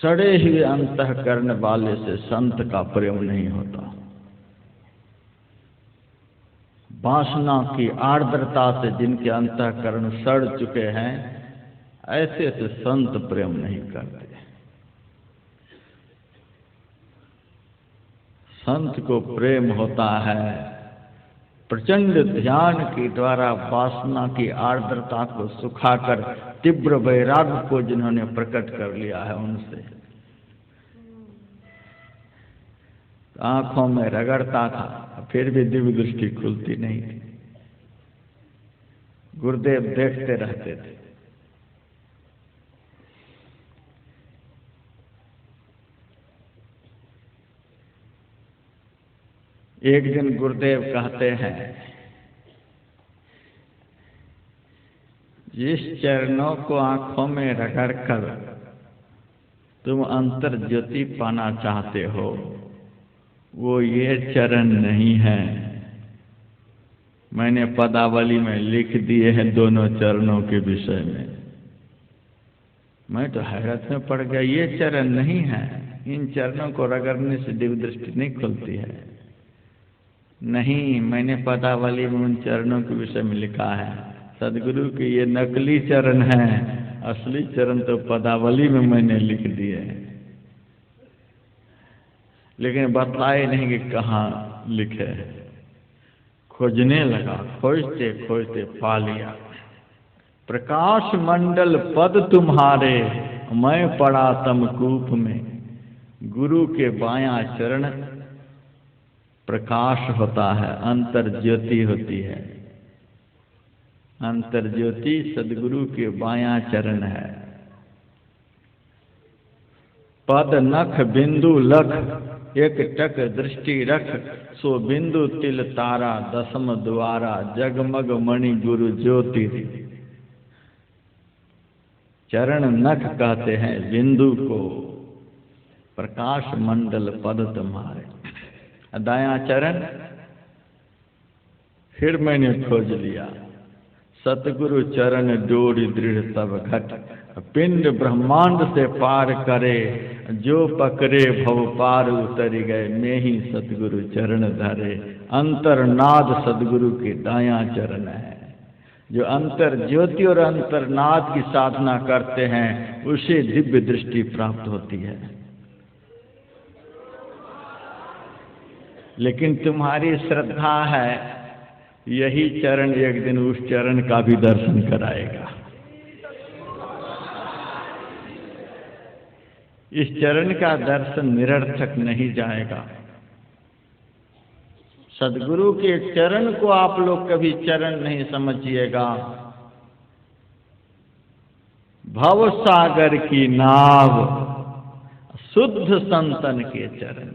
सड़े हुए अंतःकरण वाले से संत का प्रेम नहीं होता। वासना की आर्द्रता से जिनके अंतःकरण सड़ चुके हैं, ऐसे से संत प्रेम नहीं करते। संत को प्रेम होता है प्रचंड ध्यान के द्वारा वासना की आर्द्रता को सुखाकर तीव्र वैराग्य को जिन्होंने प्रकट कर लिया है उनसे। आंखों में रगड़ता था, फिर भी दिव्य दृष्टि खुलती नहीं थी। गुरुदेव देखते रहते थे। एक दिन गुरुदेव कहते हैं, जिस चरणों को आंखों में रगड़कर तुम अंतर ज्योति पाना चाहते हो, वो ये चरण नहीं है। मैंने पदावली में लिख दिए हैं दोनों चरणों के विषय में। मैं तो हैरत में पड़ गया, ये चरण नहीं है। इन चरणों को रगड़ने से दिव्य दृष्टि नहीं खुलती है। नहीं, मैंने पदावली में उन चरणों के विषय में लिखा है। सदगुरु के ये नकली चरण हैं, असली चरण तो पदावली में मैंने लिख दिए हैं, लेकिन बताए नहीं कि कहाँ लिखे है। खोजने लगा, खोजते खोजते पा लिया। प्रकाश मंडल पद तुम्हारे, मैं पड़ा तमकूप में। गुरु के बायां चरण प्रकाश होता है, अंतर ज्योति होती है। अंतर ज्योति सदगुरु के बायां चरण है। पद नख बिंदु लख, एक टक दृष्टि रख। सो बिंदु तिल तारा, दसम द्वारा। जगमग मणि गुरु ज्योति। चरण नख कहते हैं बिंदु को। प्रकाश मंडल पद तुम्हारे, दायां चरण। फिर मैंने खोज लिया, सतगुरु चरण डोरी दृढ़ तब घट। पिंड ब्रह्मांड से पार करे, जो पकड़े भव पार उतर गए। में ही सतगुरु चरण धरे। अंतरनाद सदगुरु के दायां चरण है। जो अंतर ज्योति और अंतरनाद की साधना करते हैं, उसे दिव्य दृष्टि प्राप्त होती है। लेकिन तुम्हारी श्रद्धा है, यही चरण एक दिन उस चरण का भी दर्शन कराएगा। इस चरण का दर्शन निरर्थक नहीं जाएगा। सदगुरु के चरण को आप लोग कभी चरण नहीं समझिएगा। भव सागर की नाव, शुद्ध संतन के चरण।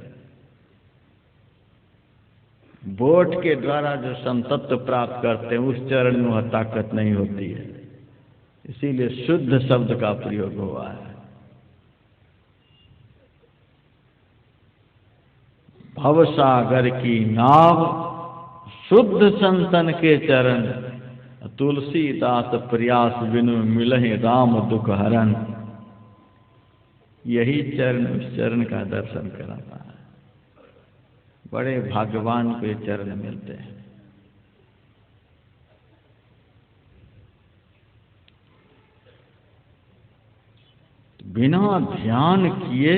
बोट के द्वारा जो संतत्व प्राप्त करते हैं, उस चरण में वह ताकत नहीं होती है। इसीलिए शुद्ध शब्द का प्रयोग हुआ है। भवसागर की नाव, शुद्ध संतन के चरण। तुलसीदास प्रयास बिनु मिलहि राम दुख हरण। यही चरण उस चरण का दर्शन कराता है। बड़े भाग्यवान को ये चरण मिलते हैं। बिना ध्यान किए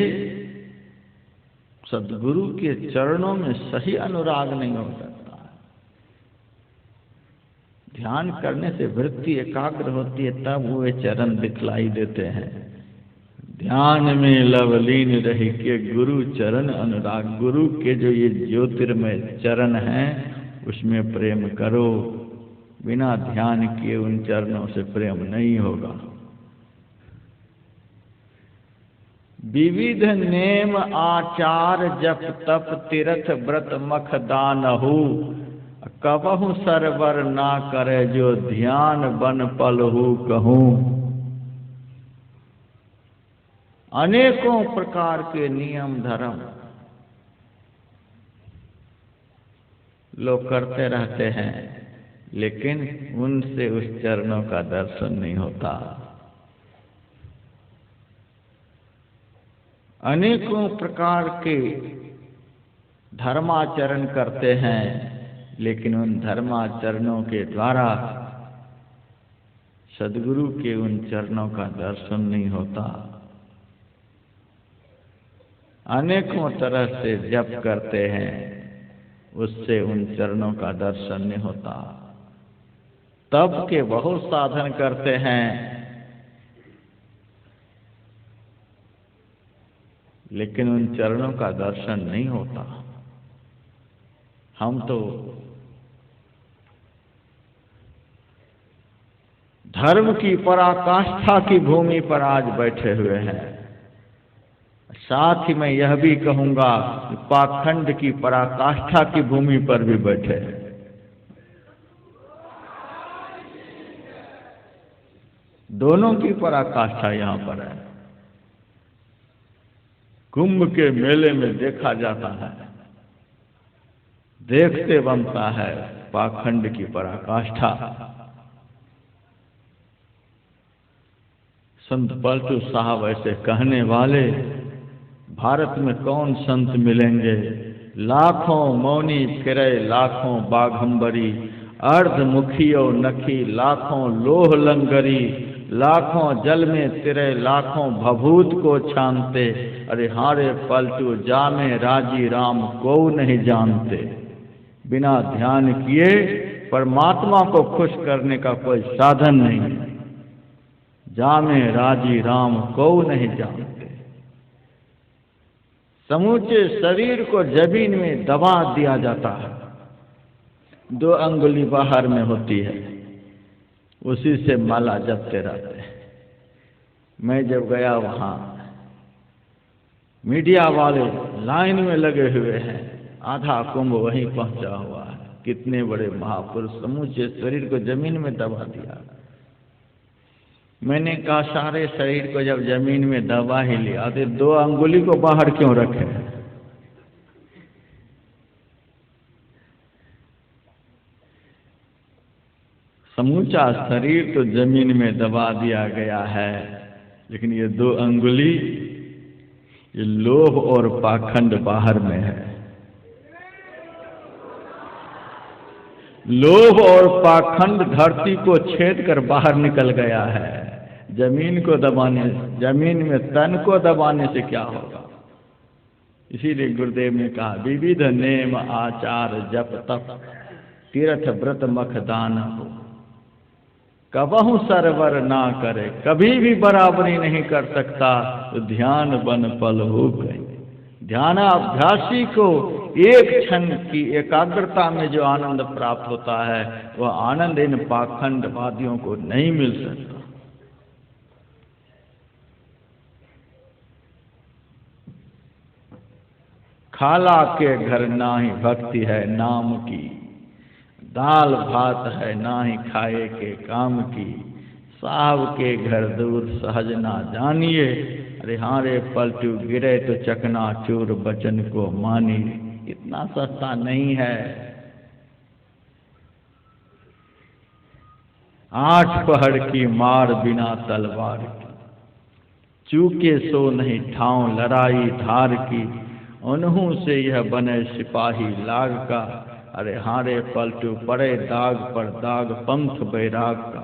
सदगुरु के चरणों में सही अनुराग नहीं हो सकता है। ध्यान करने से वृत्ति एकाग्र होती है, तब वो चरण दिखलाई देते हैं। ध्यान में लवलीन रह के गुरु चरण अनुराग। गुरु के जो ये ज्योतिर्मय चरण हैं, उसमें प्रेम करो। बिना ध्यान किए उन चरणों से प्रेम नहीं होगा। विविध नेम आचार जप तप तीर्थ व्रत मख दानहु। कबहु सरवर ना करे, जो ध्यान बन पलहु कहूँ। अनेकों प्रकार के नियम धर्म लोग करते रहते हैं, लेकिन उनसे उस चरणों का दर्शन नहीं होता। अनेकों प्रकार के धर्माचरण करते हैं, लेकिन उन धर्माचरणों के द्वारा सद्गुरु के उन चरणों का दर्शन नहीं होता। अनेकों तरह से जप करते हैं, उससे उन चरणों का दर्शन नहीं होता। तप के बहुत साधन करते हैं, लेकिन उन चरणों का दर्शन नहीं होता। हम तो धर्म की पराकाष्ठा की भूमि पर आज बैठे हुए हैं। साथ ही मैं यह भी कहूंगा कि पाखंड की पराकाष्ठा की भूमि पर भी बैठे हैं। दोनों की पराकाष्ठा यहां पर है। कुंभ के मेले में देखा जाता है, देखते बनता है पाखंड की पराकाष्ठा। संत पलटू साहब ऐसे कहने वाले भारत में कौन संत मिलेंगे। लाखों मौनी फिरे लाखों बाघंबरी, अर्धमुखियो नखी लाखों लोह लंगरी, लाखों जल में तिरे लाखों भभूत को छानते, अरे हारे पलटू जामे राजी राम को नहीं जानते। बिना ध्यान किए परमात्मा को खुश करने का कोई साधन नहीं। जामे राजी राम को नहीं जानते। समूचे शरीर को जमीन में दबा दिया जाता है, 2 अंगुली बाहर में होती है, उसी से माला जपते रहते हैं। मैं जब गया वहां, मीडिया वाले लाइन में लगे हुए हैं, आधा कुंभ वहीं पहुंचा हुआ है। कितने बड़े महापुरुष समूचे शरीर को जमीन में दबा दिया। मैंने कहा सारे शरीर को जब जमीन में दबा ही लिया तो 2 अंगुली को बाहर क्यों रखे। समूचा शरीर तो जमीन में दबा दिया गया है, लेकिन ये 2 अंगुली, ये लोभ और पाखंड बाहर में है। लोभ और पाखंड धरती को छेद कर बाहर निकल गया है। जमीन को दबाने, जमीन में तन को दबाने से क्या होगा। इसीलिए गुरुदेव ने कहा विविध नेम आचार जप तप तीर्थ व्रत मख दान हो, कबहु सरवर ना करे। कभी भी बराबरी नहीं कर सकता तो ध्यान बन पल हो गए। ध्यानाभ्यासी को एक क्षण की एकाग्रता में जो आनंद प्राप्त होता है, वह आनंद इन पाखंडवादियों को नहीं मिल सकता। खाला के घर ना ही भक्ति है नाम की, दाल भात है ना ही खाए के काम की। साहब के घर दूर सहज ना जानिए, अरे हारे पलटू गिरे तो चकना चूर बचन को मानी। इतना सस्ता नहीं है। 8 पहड़ की मार बिना तलवार की, चूके सो नहीं ठाव लड़ाई धार की। उन्हों से यह बने सिपाही लाग का, अरे हारे पलटू पड़े दाग पर दाग पंथ बैराग का।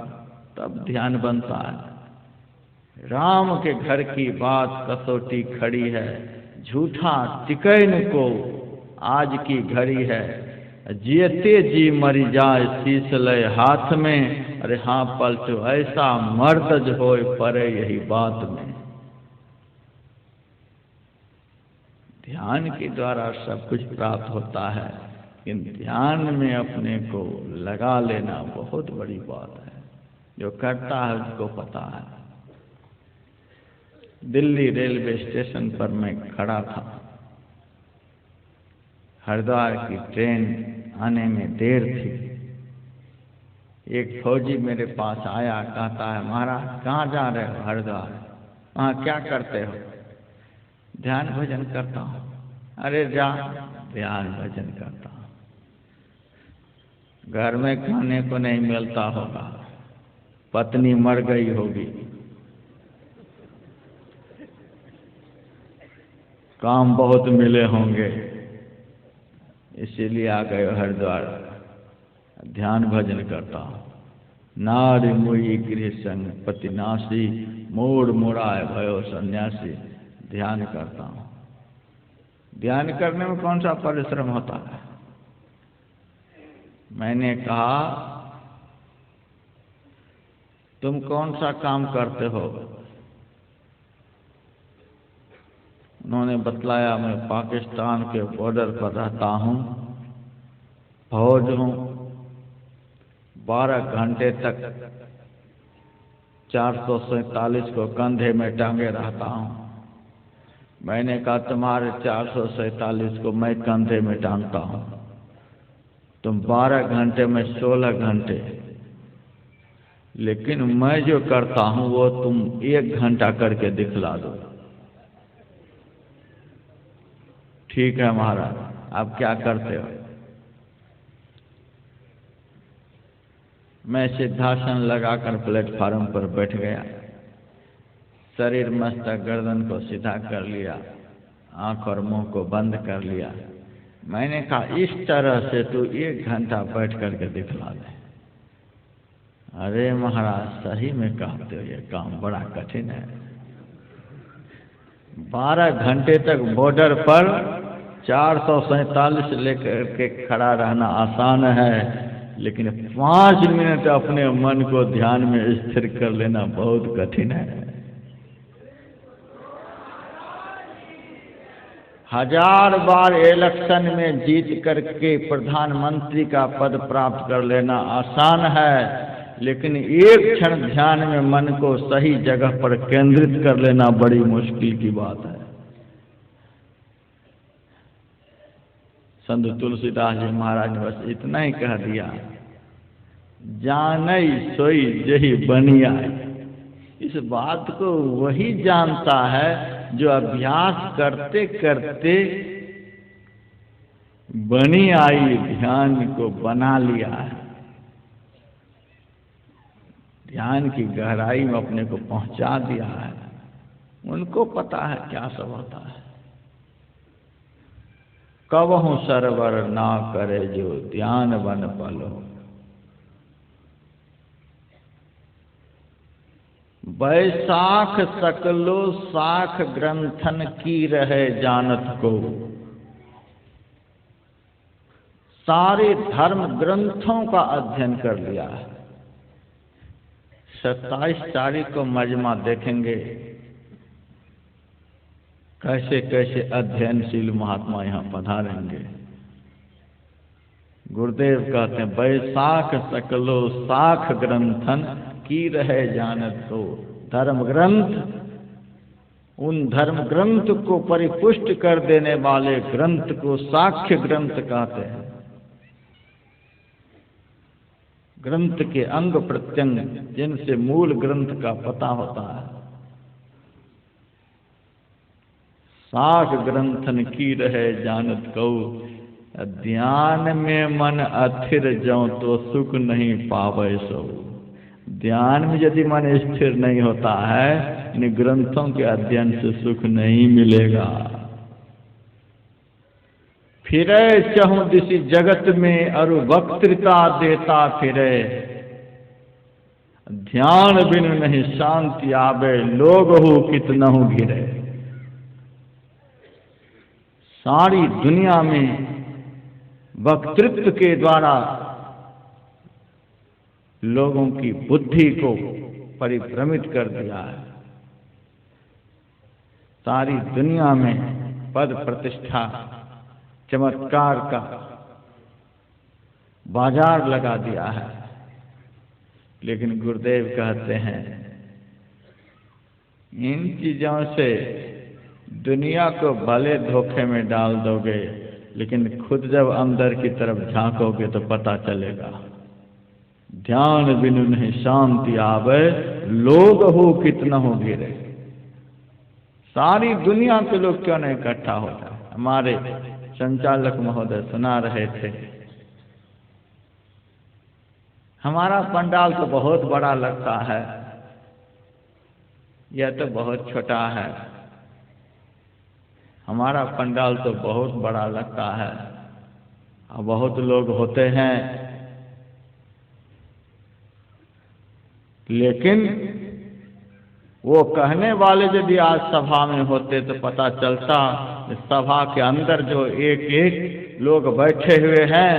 तब ध्यान बनता है। राम के घर की बात कसौटी खड़ी है, झूठा टिकैन को आज की घड़ी है। जियते जी मरी जाए शीश लय हाथ में, अरे हाँ पलटू ऐसा मर्द होए परे यही बात में। ध्यान के द्वारा सब कुछ प्राप्त होता है, लेकिन ध्यान में अपने को लगा लेना बहुत बड़ी बात है। जो करता है उसको पता है। दिल्ली रेलवे स्टेशन पर मैं खड़ा था। हरिद्वार की ट्रेन आने में देर थी। एक फौजी मेरे पास आया, कहता है महाराज कहाँ जा रहे हो? हरिद्वार। वहाँ क्या करते हो? ध्यान भजन करता हूँ। अरे जा, ध्यान भजन करता हूँ। घर में खाने को नहीं मिलता होगा, पत्नी मर गई होगी, काम बहुत मिले होंगे, इसीलिए आ गए हरिद्वार, ध्यान भजन करता हूँ। नारी मुई गृह संग पति नासी, मोड़ मोड़ाए भयो सन्यासी। ध्यान करता हूँ। ध्यान करने में कौन सा परिश्रम होता है? मैंने कहा तुम कौन सा काम करते हो? उन्होंने बतलाया मैं पाकिस्तान के बॉर्डर पर रहता हूँ, फौज हूँ, 12 घंटे तक 447 को कंधे में टांगे रहता हूँ। मैंने कहा तुम्हारे 447 को मैं कंधे में टांगता हूँ, तुम 12 घंटे में 16 घंटे, लेकिन मैं जो करता हूँ वो तुम 1 घंटा करके दिखला दो। ठीक है महाराज, आप क्या करते हो? मैं सिद्धासन लगाकर प्लेटफार्म पर बैठ गया, शरीर मस्तक गर्दन को सीधा कर लिया, आंख और मुंह को बंद कर लिया। मैंने कहा इस तरह से तू 1 घंटा बैठ करके दिखला दे। अरे महाराज सही में कहते हो, ये काम बड़ा कठिन है। 12 घंटे तक बॉर्डर पर 447 लेकर के खड़ा रहना आसान है, लेकिन 5 मिनट अपने मन को ध्यान में स्थिर कर लेना बहुत कठिन है। 1000 बार इलेक्शन में जीत करके प्रधानमंत्री का पद प्राप्त कर लेना आसान है, लेकिन एक क्षण ध्यान में मन को सही जगह पर केंद्रित कर लेना बड़ी मुश्किल की बात है। संत तुलसीदास जी महाराज ने बस इतना ही कह दिया, जानई सोई जही बनिया। इस बात को वही जानता है जो अभ्यास करते करते बनी आई ध्यान को बना लिया है, ध्यान की गहराई में अपने को पहुंचा दिया है। उनको पता है क्या सब होता है। कबहु सरवर ना करे जो ध्यान बन पलो, बैसाख सकलो साख ग्रंथन की रहे जानत को। सारे धर्म ग्रंथों का अध्ययन कर लिया है। 27 तारीख को मजमा देखेंगे कैसे कैसे अध्ययनशील महात्मा यहाँ पधारेंगे। गुरुदेव कहते हैं बैसाख सकलो साख ग्रंथन की रहे जानत को। धर्म ग्रंथ, उन धर्म ग्रंथ को परिपुष्ट कर देने वाले ग्रंथ को साक्ष्य ग्रंथ कहते हैं। ग्रंथ के अंग प्रत्यंग जिनसे मूल ग्रंथ का पता होता है। साख ग्रंथन की रहे जानत कऊ, ध्यान में मन अथिर जाऊं तो सुख नहीं पावे सो। ध्यान में यदि मन स्थिर नहीं होता है, इन ग्रंथों के अध्ययन से सुख नहीं मिलेगा। फिरे चहु दिशि जगत में अरु वक्तृता देता फिरे, ध्यान बिनु नहीं शांति आवे लोग हो कितनहु घिरे। सारी दुनिया में वक्तृत्व के द्वारा लोगों की बुद्धि को परिभ्रमित कर दिया है। सारी दुनिया में पद प्रतिष्ठा चमत्कार का बाजार लगा दिया है। लेकिन गुरुदेव कहते हैं इन चीजों से दुनिया को भले धोखे में डाल दोगे, लेकिन खुद जब अंदर की तरफ झांकोगे तो पता चलेगा। ध्यान बिनु नहीं शांति आवे लोग हो कितना हो गिरे। सारी दुनिया के लोग क्यों नहीं इकट्ठा होता। हमारे संचालक महोदय सुना रहे थे, हमारा पंडाल तो बहुत बड़ा लगता है, यह तो बहुत छोटा है। हमारा पंडाल तो बहुत बड़ा लगता है और बहुत लोग होते हैं, लेकिन वो कहने वाले यदि आज सभा में होते तो पता चलता इस सभा के अंदर जो एक एक लोग बैठे हुए हैं,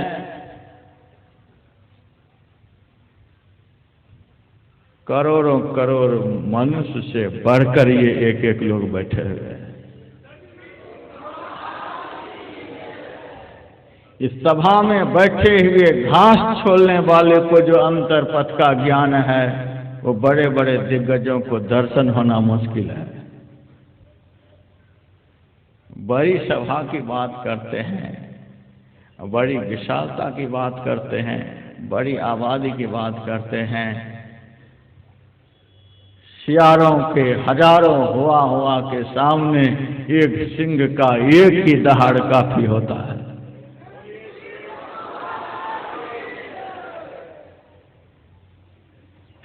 करोड़ों करोड़ मनुष्य से बढ़कर ये एक एक लोग बैठे हुए हैं। इस सभा में बैठे हुए घास छोलने वाले को जो अंतर पथ का ज्ञान है, वो बड़े बड़े दिग्गजों को दर्शन होना मुश्किल है। बड़ी सभा की बात करते हैं, बड़ी विशालता की बात करते हैं, बड़ी आबादी की बात करते हैं, सियारों के हजारों हुआ के सामने एक सिंह का एक ही दहाड़ काफी होता है।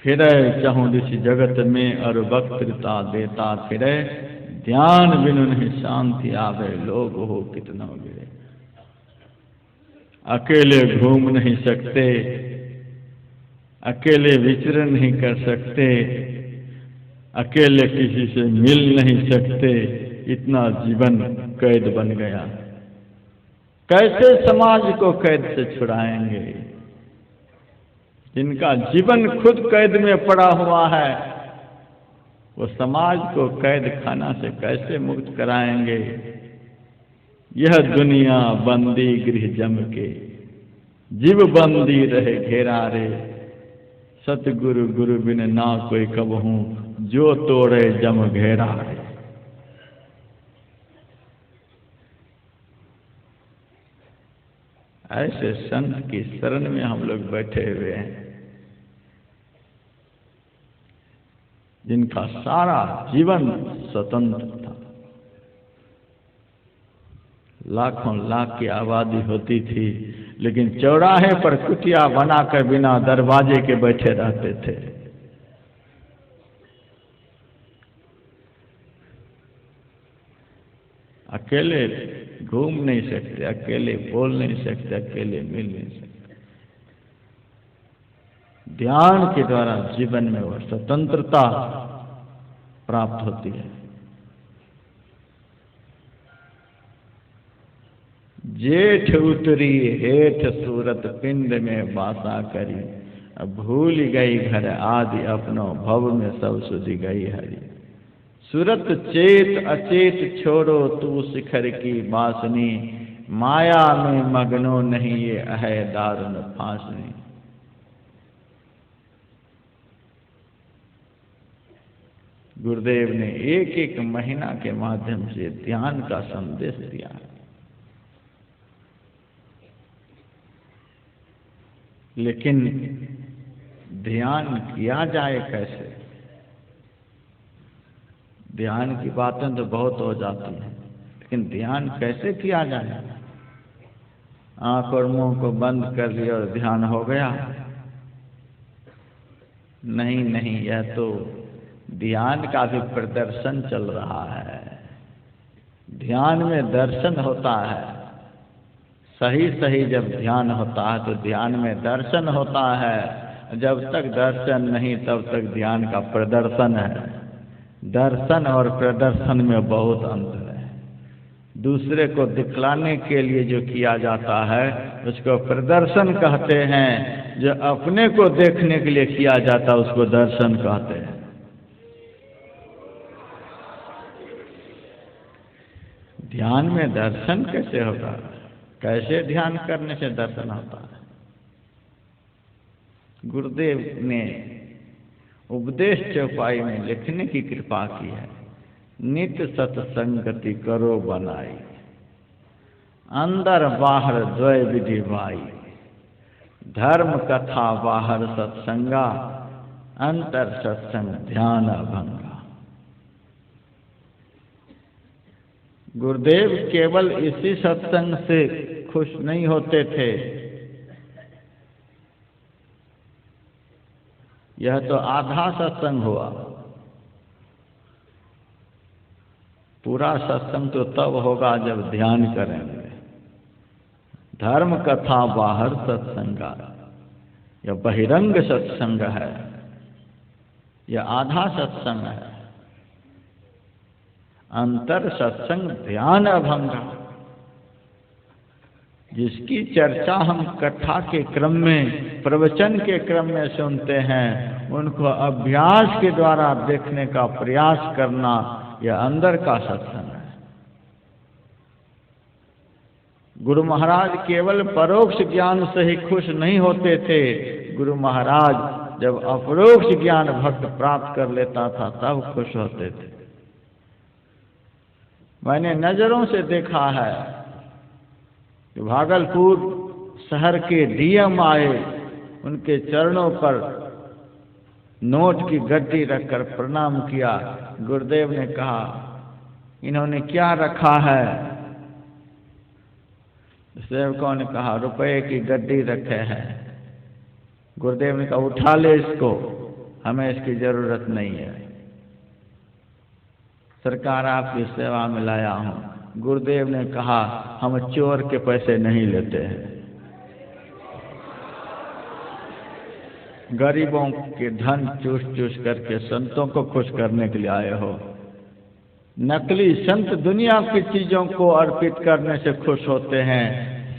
फिरे चाहूं इस जगत में और वक्तृता देता फिरे, ध्यान बिनु नहीं शांति आवे, लोग हो कितना गिरे। अकेले घूम नहीं सकते, अकेले विचरण नहीं कर सकते, अकेले किसी से मिल नहीं सकते, इतना जीवन कैद बन गया। कैसे समाज को कैद से छुड़ाएंगे? जिनका जीवन खुद कैद में पड़ा हुआ है, वो समाज को कैद खाना से कैसे मुक्त कराएंगे? यह दुनिया बंदी गृह जम के, जीव बंदी रहे घेरा रे। सतगुरु गुरु बिन ना कोई कबहूं, जो तोड़े जम घेरा रे। ऐसे संत की शरण में हम लोग बैठे हुए हैं, जिनका सारा जीवन स्वतंत्र था। लाखों लाख की आबादी होती थी, लेकिन चौराहे पर कुटिया बनाकर बिना दरवाजे के बैठे रहते थे। अकेले घूम नहीं सकते, अकेले बोल नहीं सकते, अकेले मिल नहीं सकते। ध्यान के द्वारा जीवन में वह स्वतंत्रता प्राप्त होती है। जेठ उतरी हेठ सूरत, पिंड में बासा करी। अब भूल गई घर आदि अपनो, भव में सब सुधि गई हरी। सूरत चेत अचेत छोड़ो तू शिखर की बासनी, माया में मगनो नहीं ये अहै दारुण फांसनी। गुरुदेव ने एक एक महीना के माध्यम से ध्यान का संदेश दिया। लेकिन ध्यान किया जाए कैसे? ध्यान की बातें तो बहुत हो जाती हैं, लेकिन ध्यान कैसे किया जाए? आंख और मुंह को बंद कर लिया और ध्यान हो गया? नहीं नहीं, यह तो ध्यान का भी प्रदर्शन चल रहा है। ध्यान में दर्शन होता है। सही सही जब ध्यान होता है तो ध्यान में दर्शन होता है। जब तक दर्शन नहीं तब तक ध्यान का प्रदर्शन है। दर्शन और प्रदर्शन में बहुत अंतर है। दूसरे को दिखलाने के लिए जो किया जाता है उसको प्रदर्शन कहते हैं, जो अपने को देखने के लिए किया जाता है उसको दर्शन कहते हैं। ध्यान में दर्शन कैसे होगा? कैसे ध्यान करने से दर्शन होता है? गुरुदेव ने उपदेश चौपाई में लिखने की कृपा की है। नित सत्संगति करो बनाई, अंदर बाहर द्वय विधि भाई। धर्म कथा बाहर सत्संगा, अंतर सत्संग ध्यान अभंगा। गुरुदेव केवल इसी सत्संग से खुश नहीं होते थे। यह तो आधा सत्संग हुआ। पूरा सत्संग तो तब होगा जब ध्यान करेंगे। धर्म कथा बाहर सत्संग या बहिरंग सत्संग है या आधा सत्संग है। अंतर सत्संग ध्यान अभंगा, जिसकी चर्चा हम कथा के क्रम में, प्रवचन के क्रम में सुनते हैं, उनको अभ्यास के द्वारा देखने का प्रयास करना, यह अंदर का सत्संग है। गुरु महाराज केवल परोक्ष ज्ञान से ही खुश नहीं होते थे। गुरु महाराज जब अपरोक्ष ज्ञान भक्त प्राप्त कर लेता था तब खुश होते थे। मैंने नजरों से देखा है कि भागलपुर शहर के डीएम आए, उनके चरणों पर नोट की गड्डी रखकर प्रणाम किया। गुरुदेव ने कहा, इन्होंने क्या रखा है? सेवकों ने कहा, रुपए की गड्डी रखे हैं। गुरुदेव ने कहा, उठा ले इसको, हमें इसकी जरूरत नहीं है, सरकार आपकी सेवा में लाया हूं। गुरुदेव ने कहा, हम चोर के पैसे नहीं लेते हैं, गरीबों के धन चूस चूस करके संतों को खुश करने के लिए आए हो। नकली संत दुनिया की चीजों को अर्पित करने से खुश होते हैं।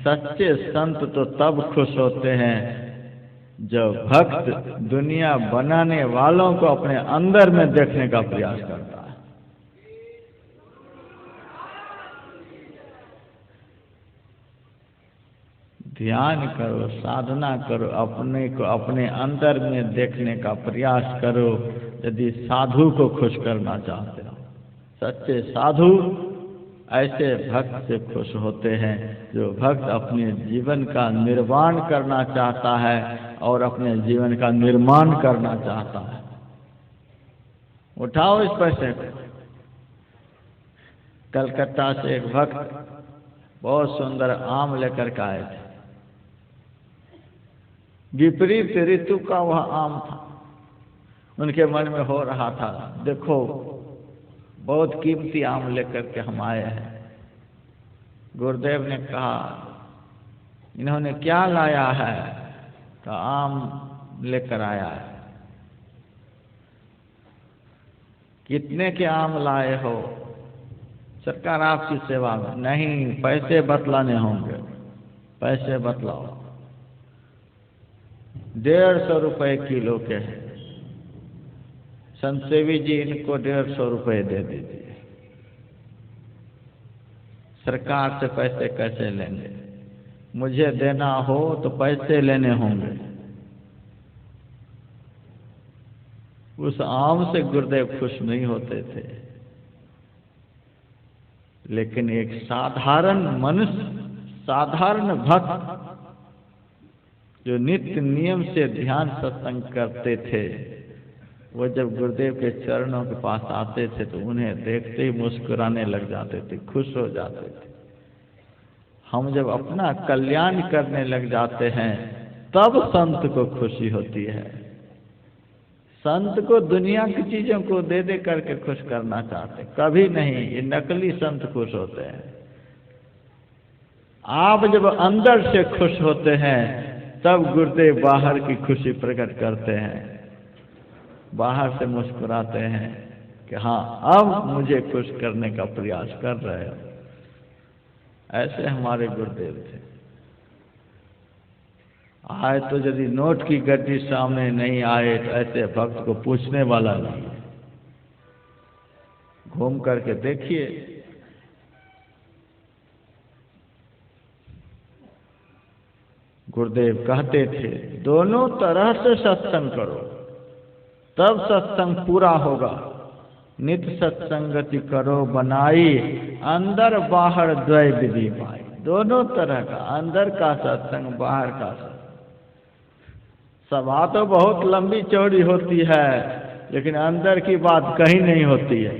सच्चे संत तो तब खुश होते हैं जब भक्त दुनिया बनाने वालों को अपने अंदर में देखने का प्रयास करता है। ध्यान करो, साधना करो, अपने को अपने अंदर में देखने का प्रयास करो। यदि साधु को खुश करना चाहते हो, सच्चे साधु ऐसे भक्त से खुश होते हैं जो भक्त अपने जीवन का निर्माण करना चाहता है और अपने जीवन का निर्माण करना चाहता है। उठाओ इस पैसे को। कलकत्ता से एक भक्त बहुत सुंदर आम लेकर के आए थे। विपरीत ऋतु का वह आम था। उनके मन में हो रहा था, देखो बहुत कीमती आम लेकर के हम आए हैं। गुरुदेव ने कहा, इन्होंने क्या लाया है? तो आम लेकर आया है। कितने के आम लाए हो? सरकार आपकी सेवा में। नहीं, पैसे बतलाने होंगे। पैसे बतलाओ। 150 रुपये किलो के हैं। संतसेवी जी, इनको 150 रुपये दे दीजिए। सरकार से पैसे कैसे लेंगे? मुझे देना हो तो पैसे लेने होंगे। उस आम से गुरुदेव खुश नहीं होते थे, लेकिन एक साधारण मनुष्य, साधारण भक्त जो नित्य नियम से ध्यान सत्संग करते थे, वो जब गुरुदेव के चरणों के पास आते थे तो उन्हें देखते ही मुस्कुराने लग जाते थे, खुश हो जाते थे। हम जब अपना कल्याण करने लग जाते हैं तब संत को खुशी होती है। संत को दुनिया की चीजों को दे दे करके खुश करना चाहते, कभी नहीं। ये नकली संत खुश होते हैं। आप जब अंदर से खुश होते हैं तब गुरुदेव बाहर की खुशी प्रकट करते हैं, बाहर से मुस्कुराते हैं कि हाँ, अब मुझे खुश करने का प्रयास कर रहे हो। ऐसे हमारे गुरुदेव थे। आए तो यदि नोट की गड्डी सामने नहीं आए तो ऐसे भक्त को पूछने वाला नहीं है। घूम करके देखिए, गुरुदेव कहते थे, दोनों तरह से सत्संग करो तब सत्संग पूरा होगा। नित्य सत्संगति करो बनाई, अंदर बाहर द्वय विधि पाई। दोनों तरह का, अंदर का सत्संग, बाहर का सत्संग। सभा तो बहुत लंबी चौड़ी होती है, लेकिन अंदर की बात कहीं नहीं होती है।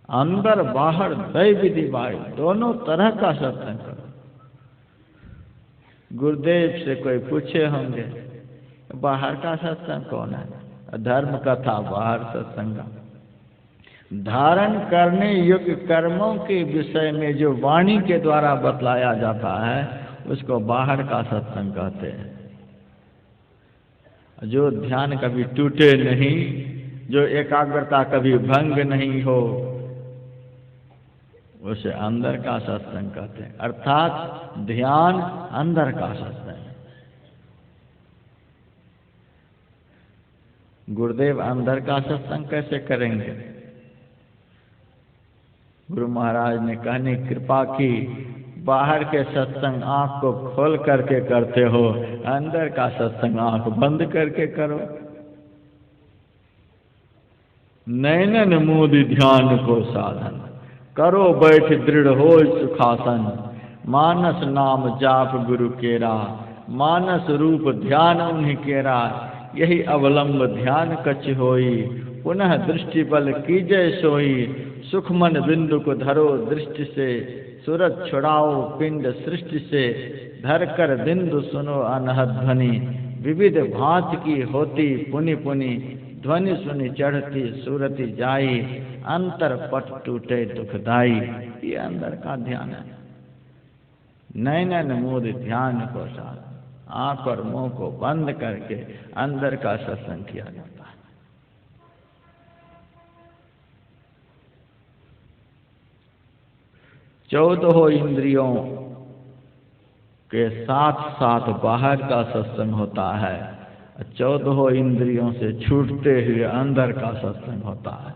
अंदर बाहर द्वय विधि पाई, दोनों तरह का सत्संग करो। गुरुदेव से कोई पूछे होंगे, बाहर का सत्संग कौन है? धर्म कथा बाहर सत्संग। धारण करने योग्य कर्मों के विषय में जो वाणी के द्वारा बतलाया जाता है उसको बाहर का सत्संग कहते हैं। जो ध्यान कभी टूटे नहीं, जो एकाग्रता कभी भंग नहीं हो, उसे अंदर का सत्संग कहते हैं। अर्थात ध्यान अंदर का सत्संग। गुरुदेव अंदर का सत्संग कैसे करेंगे? गुरु महाराज ने कहने कृपा की, बाहर के सत्संग आंख को खोल करके करते हो, अंदर का सत्संग आंख बंद करके करो। नैनन मूंद ध्यान को साधन, करो बैठ दृढ़ हो सुखासन। मानस नाम जाप गुरु केरा, मानस रूप ध्यान उन्हीं केरा। यही अवलंब ध्यान कछ होई, पुनः दृष्टि बल कीजय सोई। सुख मन बिंदु को धरो दृष्टि से, सूरज छुड़ाओ पिंड सृष्टि से। धर कर बिंदु सुनो अनहद ध्वनि, विविध भांति की होती पुनि पुनि। ध्वनि सुनि चढ़ती सूरति जाई, अंतर पट टूटे दुखदाई। ये अंदर का ध्यान है। नैनन मूंद ध्यान को साध, आंख और मुंह को बंद करके अंदर का सत्संग किया जाता है। चौदहों इंद्रियों के साथ साथ बाहर का सत्संग होता है, चौदहों इंद्रियों से छूटते हुए अंदर का सत्संग होता है।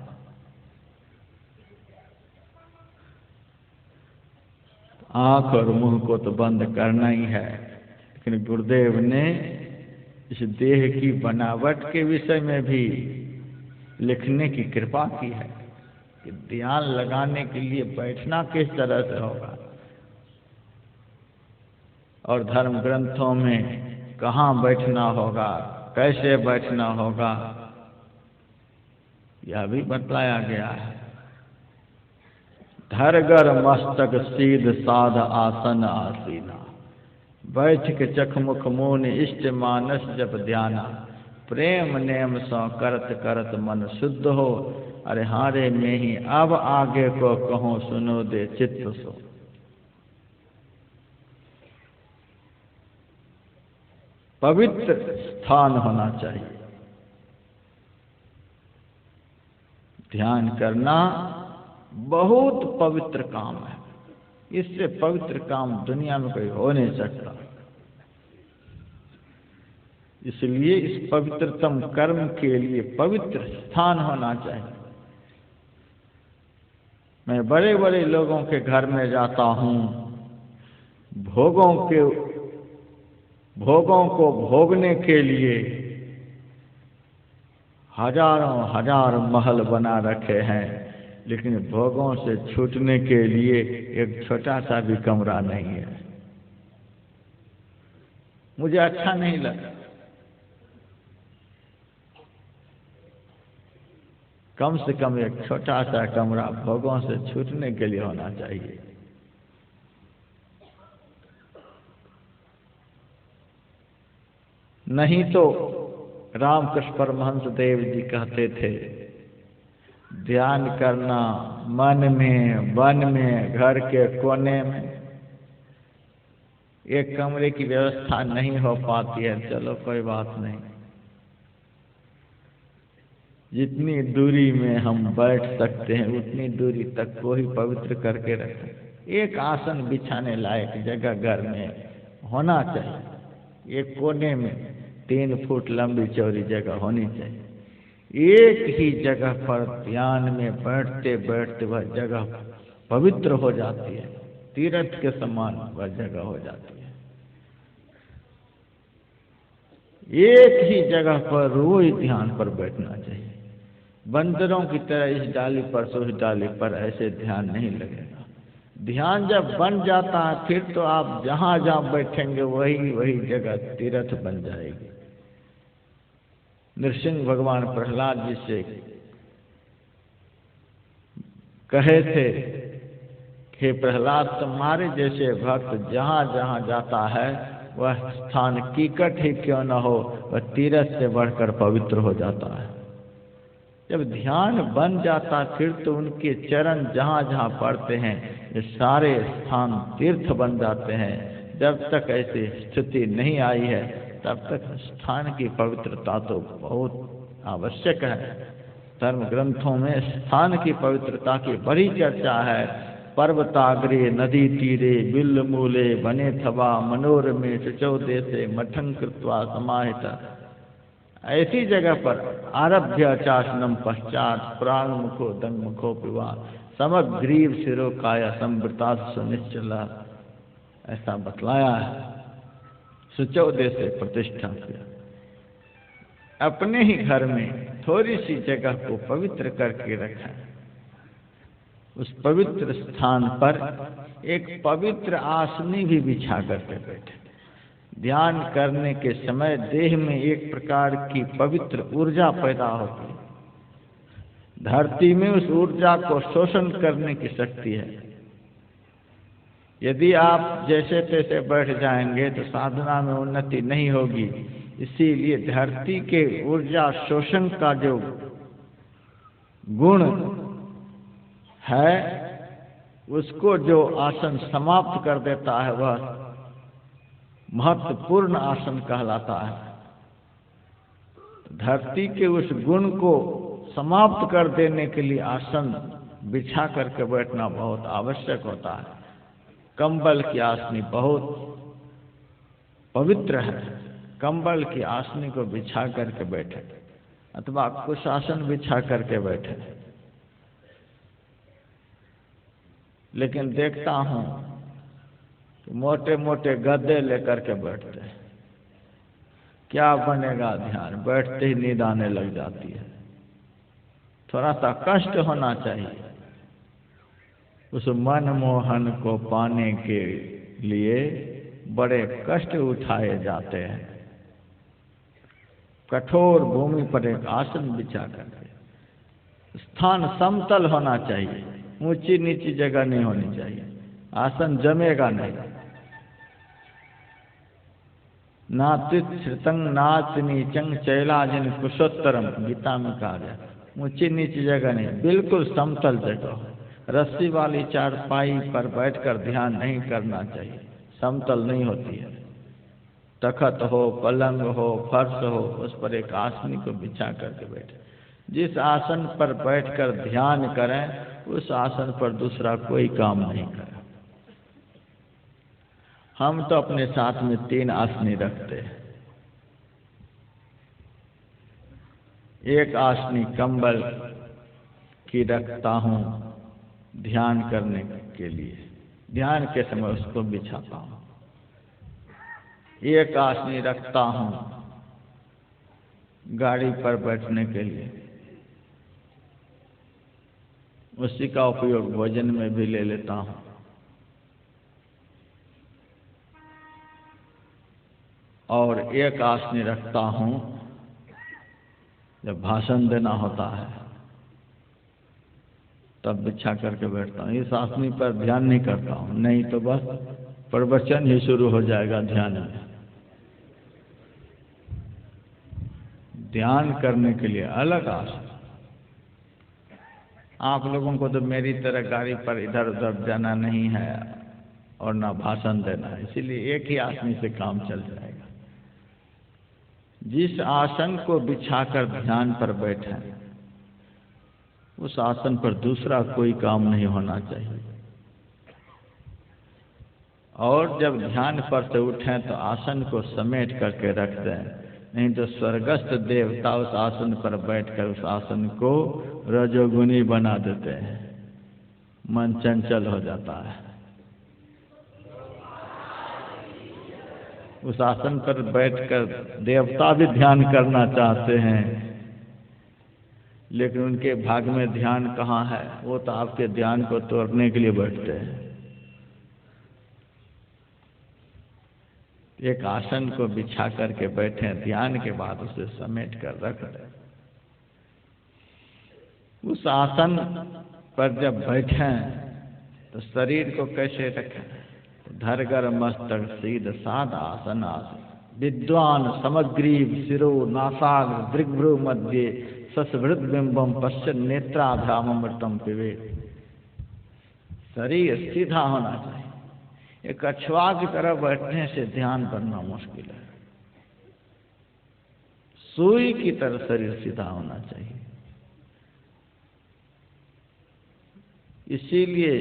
आंख और मुंह को तो बंद करना ही है, लेकिन गुरुदेव ने इस देह की बनावट के विषय में भी लिखने की कृपा की है कि ध्यान लगाने के लिए बैठना किस तरह से होगा, और धर्म ग्रंथों में कहाँ बैठना होगा, कैसे बैठना होगा, यह भी बतलाया गया है। धरगर मस्तक सीध साध आसन आसीना, बैठ के चखमुख मौन इष्ट मानस जप ध्याना। प्रेम नेम सौ करत करत मन शुद्ध हो, अरे हारे में ही अब आगे को कहो सुनो दे चित्त सो। पवित्र स्थान होना चाहिए। ध्यान करना बहुत पवित्र काम है, इससे पवित्र काम दुनिया में कोई हो नहीं सकता। इसलिए इस पवित्रतम कर्म के लिए पवित्र स्थान होना चाहिए। मैं बड़े बड़े लोगों के घर में जाता हूँ, भोगों को भोगने के लिए हजारों हजार महल बना रखे हैं, लेकिन भोगों से छूटने के लिए एक छोटा सा भी कमरा नहीं है। मुझे अच्छा नहीं लगा। कम से कम एक छोटा सा कमरा भोगों से छूटने के लिए होना चाहिए। नहीं तो रामकृष्ण परमहंस देव जी कहते थे, ध्यान करना मन में, वन में, घर के कोने में। एक कमरे की व्यवस्था नहीं हो पाती है, चलो कोई बात नहीं, जितनी दूरी में हम बैठ सकते हैं उतनी दूरी तक को ही पवित्र करके रखें। एक आसन बिछाने लायक जगह घर में होना चाहिए। एक कोने में 3 फुट लंबी चौड़ी जगह होनी चाहिए। एक ही जगह पर ध्यान में बैठते बैठते वह जगह पवित्र हो जाती है, तीर्थ के समान वह जगह हो जाती है। एक ही जगह पर रोज ध्यान पर बैठना चाहिए। बंदरों की तरह इस डाली पर से उस डाली पर ऐसे ध्यान नहीं लगेगा। ध्यान जब बन जाता है फिर तो आप जहाँ जहाँ बैठेंगे वही जगह तीर्थ बन जाएगी। नृसिंह भगवान प्रहलाद जी से कहे थे कि प्रहलाद तुम्हारे जैसे भक्त जहाँ जहाँ जाता है वह स्थान कीकट ही क्यों न हो, वह तीरथ से बढ़कर पवित्र हो जाता है। जब ध्यान बन जाता फिर तो उनके चरण जहाँ जहाँ पड़ते हैं ये सारे स्थान तीर्थ बन जाते हैं। जब तक ऐसी स्थिति नहीं आई है तब तक स्थान की पवित्रता तो बहुत आवश्यक है। धर्म ग्रंथों में स्थान की पवित्रता की बड़ी चर्चा है। पर्वताग्रे नदी तीरे बिल्ल मूले बने थवा मनोरमे शुचौ देशे मठं कृत्वा समाहिता। ऐसी जगह पर आरभ्य चाशनम पश्चात प्रांग मुखो दंग मुखो पिवा समग्रीव सिरो काया संवृता सुनिश्चला, ऐसा बतलाया है। सुचौदे से प्रतिष्ठा किया। अपने ही घर में थोड़ी सी जगह को पवित्र करके रखा। उस पवित्र स्थान पर एक पवित्र आसनी भी बिछा करके बैठे। ध्यान करने के समय देह में एक प्रकार की पवित्र ऊर्जा पैदा होती है। धरती में उस ऊर्जा को शोषण करने की शक्ति है। यदि आप जैसे तैसे बैठ जाएंगे तो साधना में उन्नति नहीं होगी। इसीलिए धरती के ऊर्जा शोषण का जो गुण है उसको जो आसन समाप्त कर देता है वह महत्वपूर्ण आसन कहलाता है। धरती के उस गुण को समाप्त कर देने के लिए आसन बिछा करके बैठना बहुत आवश्यक होता है। कंबल की आसनी बहुत पवित्र है। कंबल की आसनी को बिछा करके बैठे अथवा कुछ आसन बिछा करके बैठे। लेकिन देखता हूं मोटे मोटे गद्दे लेकर के बैठते हैं। क्या बनेगा ध्यान, बैठते ही नींद आने लग जाती है। थोड़ा सा कष्ट होना चाहिए। उस मनमोहन को पाने के लिए बड़े कष्ट उठाए जाते हैं। कठोर भूमि पर एक आसन बिछा करके। स्थान समतल होना चाहिए, ऊंची नीची जगह नहीं होनी चाहिए। आसन जमेगा नहीं। नातिश्रितं नाच नीचं चैलाजिन कुशोत्तरम, गीता में कहा गया। ऊंची नीची जगह नहीं, बिल्कुल समतल जगह। रस्सी वाली चारपाई पर बैठकर ध्यान नहीं करना चाहिए, समतल नहीं होती है। तखत हो, पलंग हो, फर्श हो, उस पर एक आसनी को बिछा करके बैठे। जिस आसन पर बैठकर ध्यान करें उस आसन पर दूसरा कोई काम नहीं करें। हम तो अपने साथ में 3 आसनी रखते हैं। एक आसनी कंबल की रखता हूँ ध्यान करने के लिए, ध्यान के समय उसको बिछाता हूँ। एक आसनी रखता हूँ गाड़ी पर बैठने के लिए, उसी का उपयोग भोजन में भी ले लेता हूँ। और एक आसनी रखता हूँ जब भाषण देना होता है तब बिछा करके बैठता हूँ। इस आसनी पर ध्यान नहीं करता हूँ, नहीं तो बस प्रवचन ही शुरू हो जाएगा ध्यान में। ध्यान करने के लिए अलग आसन। आप लोगों को तो मेरी तरह गाड़ी पर इधर उधर जाना नहीं है और ना भाषण देना है, इसीलिए एक ही आसनी से काम चल जाएगा। जिस आसन को बिछाकर ध्यान पर बैठे उस आसन पर दूसरा कोई काम नहीं होना चाहिए। और जब ध्यान पर से उठें तो आसन को समेट करके रख दें, नहीं तो स्वर्गस्थ देवता उस आसन पर बैठकर उस आसन को रजोगुनी बना देते हैं। मन चंचल हो जाता है। उस आसन पर बैठकर देवता भी ध्यान करना चाहते हैं, लेकिन उनके भाग में ध्यान कहाँ है। वो तो आपके ध्यान को तोड़ने के लिए बैठते हैं। एक आसन को बिछा करके बैठे, ध्यान के बाद उसे समेट कर रख दें। उस आसन पर जब बैठें तो शरीर को कैसे रखें, धरगर मस्तक सीध साध आसनास विद्वान समग्रीव शिरो नासाग दृग्भ्रु मध्य सस्वृत बिंबम पश्चिम नेत्राभ्रामृतम पिबे। शरीर सीधा होना चाहिए। एक कछुआ की तरह बैठने से ध्यान करना मुश्किल है। सुई की तरह शरीर सीधा होना चाहिए। इसीलिए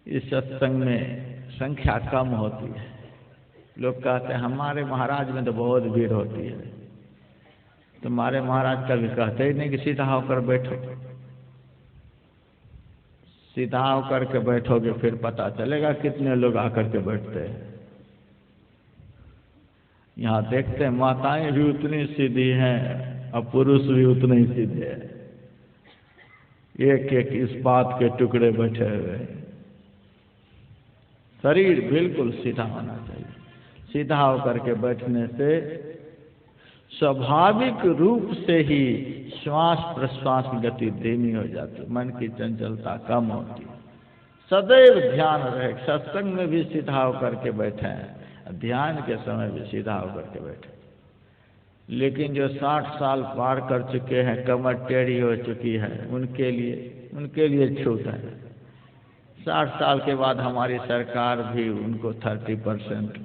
इस सत्संग में संख्या कम होती है। लोग कहते हैं हमारे महाराज में तो बहुत भीड़ होती है। तुम्हारे महाराज कभी कहते ही नहीं कि सीधा होकर बैठो। सीधा होकर के बैठोगे फिर पता चलेगा कितने लोग आकर के बैठते हैं। यहाँ देखते हैं माताएं भी उतनी सीधी हैं और पुरुष भी उतने ही सीधे हैं। एक एक इस्पात के टुकड़े बैठे हुए हैं। शरीर बिल्कुल सीधा होना चाहिए। सीधा होकर के बैठने से स्वाभाविक रूप से ही श्वास प्रश्वास की गति धीमी हो जाती है। मन की चंचलता कम होती है। सदैव ध्यान रहे। सत्संग में भी सीधा होकर के बैठे हैं, ध्यान के समय भी सीधा होकर के बैठे। लेकिन जो 60 साल पार कर चुके हैं, कमर टेढ़ी हो चुकी है, उनके लिए छूट है। 60 साल के बाद हमारी सरकार भी उनको 30%,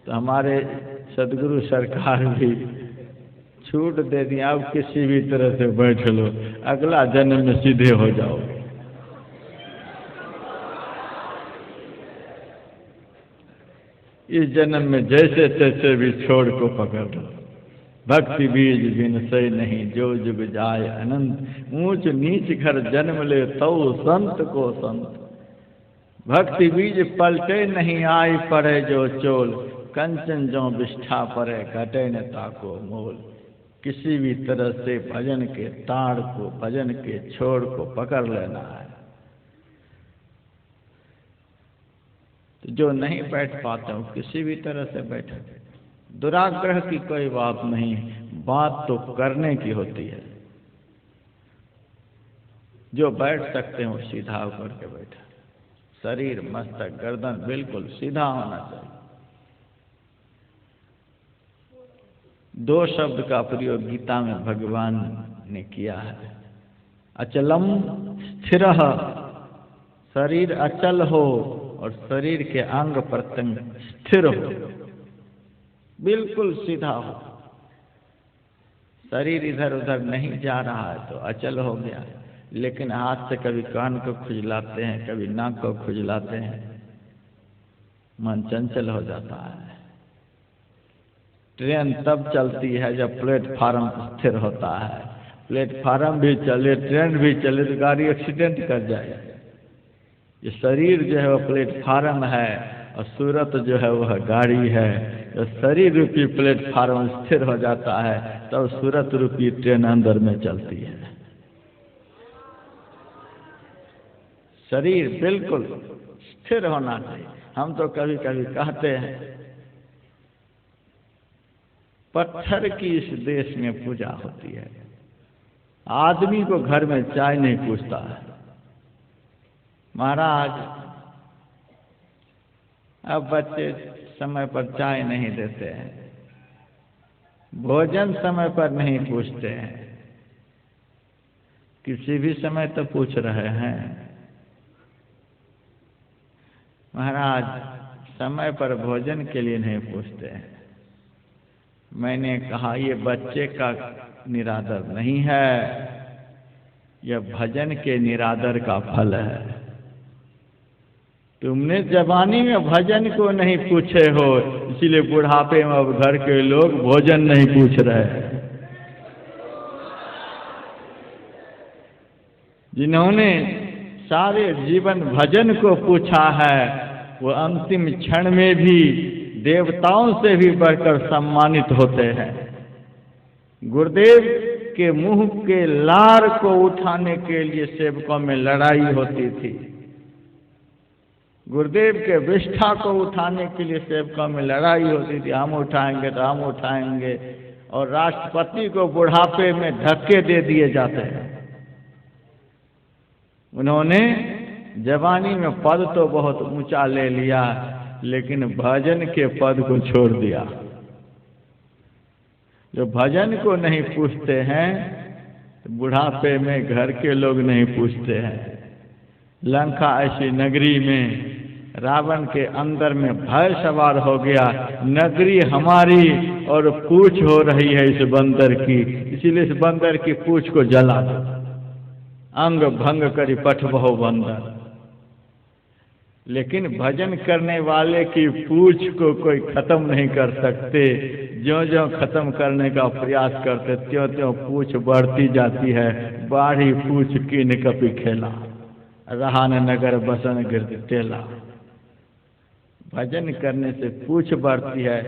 तो हमारे सदगुरु सरकार भी छूट दे दी। अब किसी भी तरह से बैठ लो, अगला जन्म में सीधे हो जाओ। इस जन्म में जैसे तैसे भी छोड़ को पकड़ लो। भक्ति बीज बिन सही नहीं, जो जुग जाए अनंत। ऊंच नीच घर जन्म ले तो संत को संत। भक्ति बीज पलटे नहीं, आई पड़े जो चोल। कंचन जो विष्ठा पड़े, घटे न ताको मोल। किसी भी तरह से भजन के ताड़ को, भजन के छोड़ को पकड़ लेना है। तो जो नहीं बैठ पाते हो किसी भी तरह से बैठे। दुराग्रह की कोई बात नहीं, बात तो करने की होती है। जो बैठ सकते हो सीधा होकर के बैठे। शरीर मस्तक गर्दन बिल्कुल सीधा होना चाहिए। 2 शब्द का प्रयोग गीता में भगवान ने किया है। अचलम स्थिर। शरीर अचल हो और शरीर के अंग प्रत्यंग स्थिर हो, बिल्कुल सीधा हो। शरीर इधर उधर नहीं जा रहा है तो अचल हो गया। लेकिन हाथ से कभी कान को खुजलाते हैं, कभी नाक को खुजलाते हैं, मन चंचल हो जाता है। ट्रेन तब चलती है जब प्लेटफार्म स्थिर होता है। प्लेटफार्म भी चले, ट्रेन भी चले तो गाड़ी एक्सीडेंट कर जाए। ये शरीर जो है वो प्लेटफार्म है और सूरत जो है वह गाड़ी है। तो शरीर रूपी प्लेटफार्म स्थिर हो जाता है तब तो सूरत रूपी ट्रेन अंदर में चलती है। शरीर बिल्कुल स्थिर होना चाहिए। हम तो कभी कभी कहते हैं पत्थर की इस देश में पूजा होती है। आदमी को घर में चाय नहीं पूछता है। महाराज अब बच्चे समय पर चाय नहीं देते हैं, भोजन समय पर नहीं पूछते हैं। किसी भी समय तो पूछ रहे हैं महाराज, समय पर भोजन के लिए नहीं पूछते हैं। मैंने कहा ये बच्चे का निरादर नहीं है, यह भजन के निरादर का फल है। तुमने जवानी में भजन को नहीं पूछे हो, इसीलिए बुढ़ापे में अब घर के लोग भोजन नहीं पूछ रहे हैं। जिन्होंने सारे जीवन भजन को पूछा है वो अंतिम क्षण में भी देवताओं से भी बढ़कर सम्मानित होते हैं। गुरुदेव के मुंह के लार को उठाने के लिए सेवकों में लड़ाई होती थी। गुरुदेव के विष्ठा को उठाने के लिए सेवकों में लड़ाई होती थी, हम उठाएंगे तो हम उठाएंगे। और राष्ट्रपति को बुढ़ापे में धक्के दे दिए जाते हैं। उन्होंने जवानी में पद तो बहुत ऊंचा ले लिया, लेकिन भजन के पद को छोड़ दिया। जो भजन को नहीं पूछते हैं, बुढ़ापे में घर के लोग नहीं पूछते हैं। लंका ऐसी नगरी में रावण के अंदर में भय सवार हो गया, नगरी हमारी और पूछ हो रही है इस बंदर की, इसीलिए इस बंदर की पूछ को जला दो, अंग भंग करी पठ बहु बंदर। लेकिन भजन करने वाले की पूछ को कोई खत्म नहीं कर सकते। ज्यों ज्यों खत्म करने का प्रयास करते, त्यों त्यों पूछ बढ़ती जाती है। बाढ़ी पूछ कीन कपि खेला, रहा न नगर बसन गिरद टेला। भजन करने से पूछ बढ़ती है।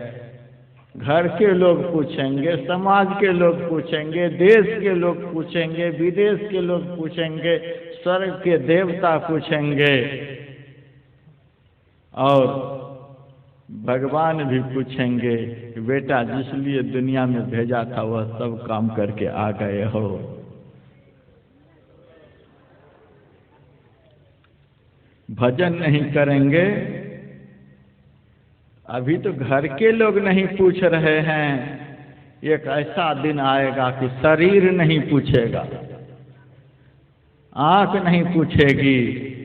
घर के लोग पूछेंगे, समाज के लोग पूछेंगे, देश के लोग पूछेंगे, विदेश के लोग पूछेंगे, स्वर्ग के देवता पूछेंगे, और भगवान भी पूछेंगे कि बेटा जिस लिए दुनिया में भेजा था वह सब काम करके आ गए हो। भजन नहीं करेंगे। अभी तो घर के लोग नहीं पूछ रहे हैं, एक ऐसा दिन आएगा कि शरीर नहीं पूछेगा, आंख नहीं पूछेगी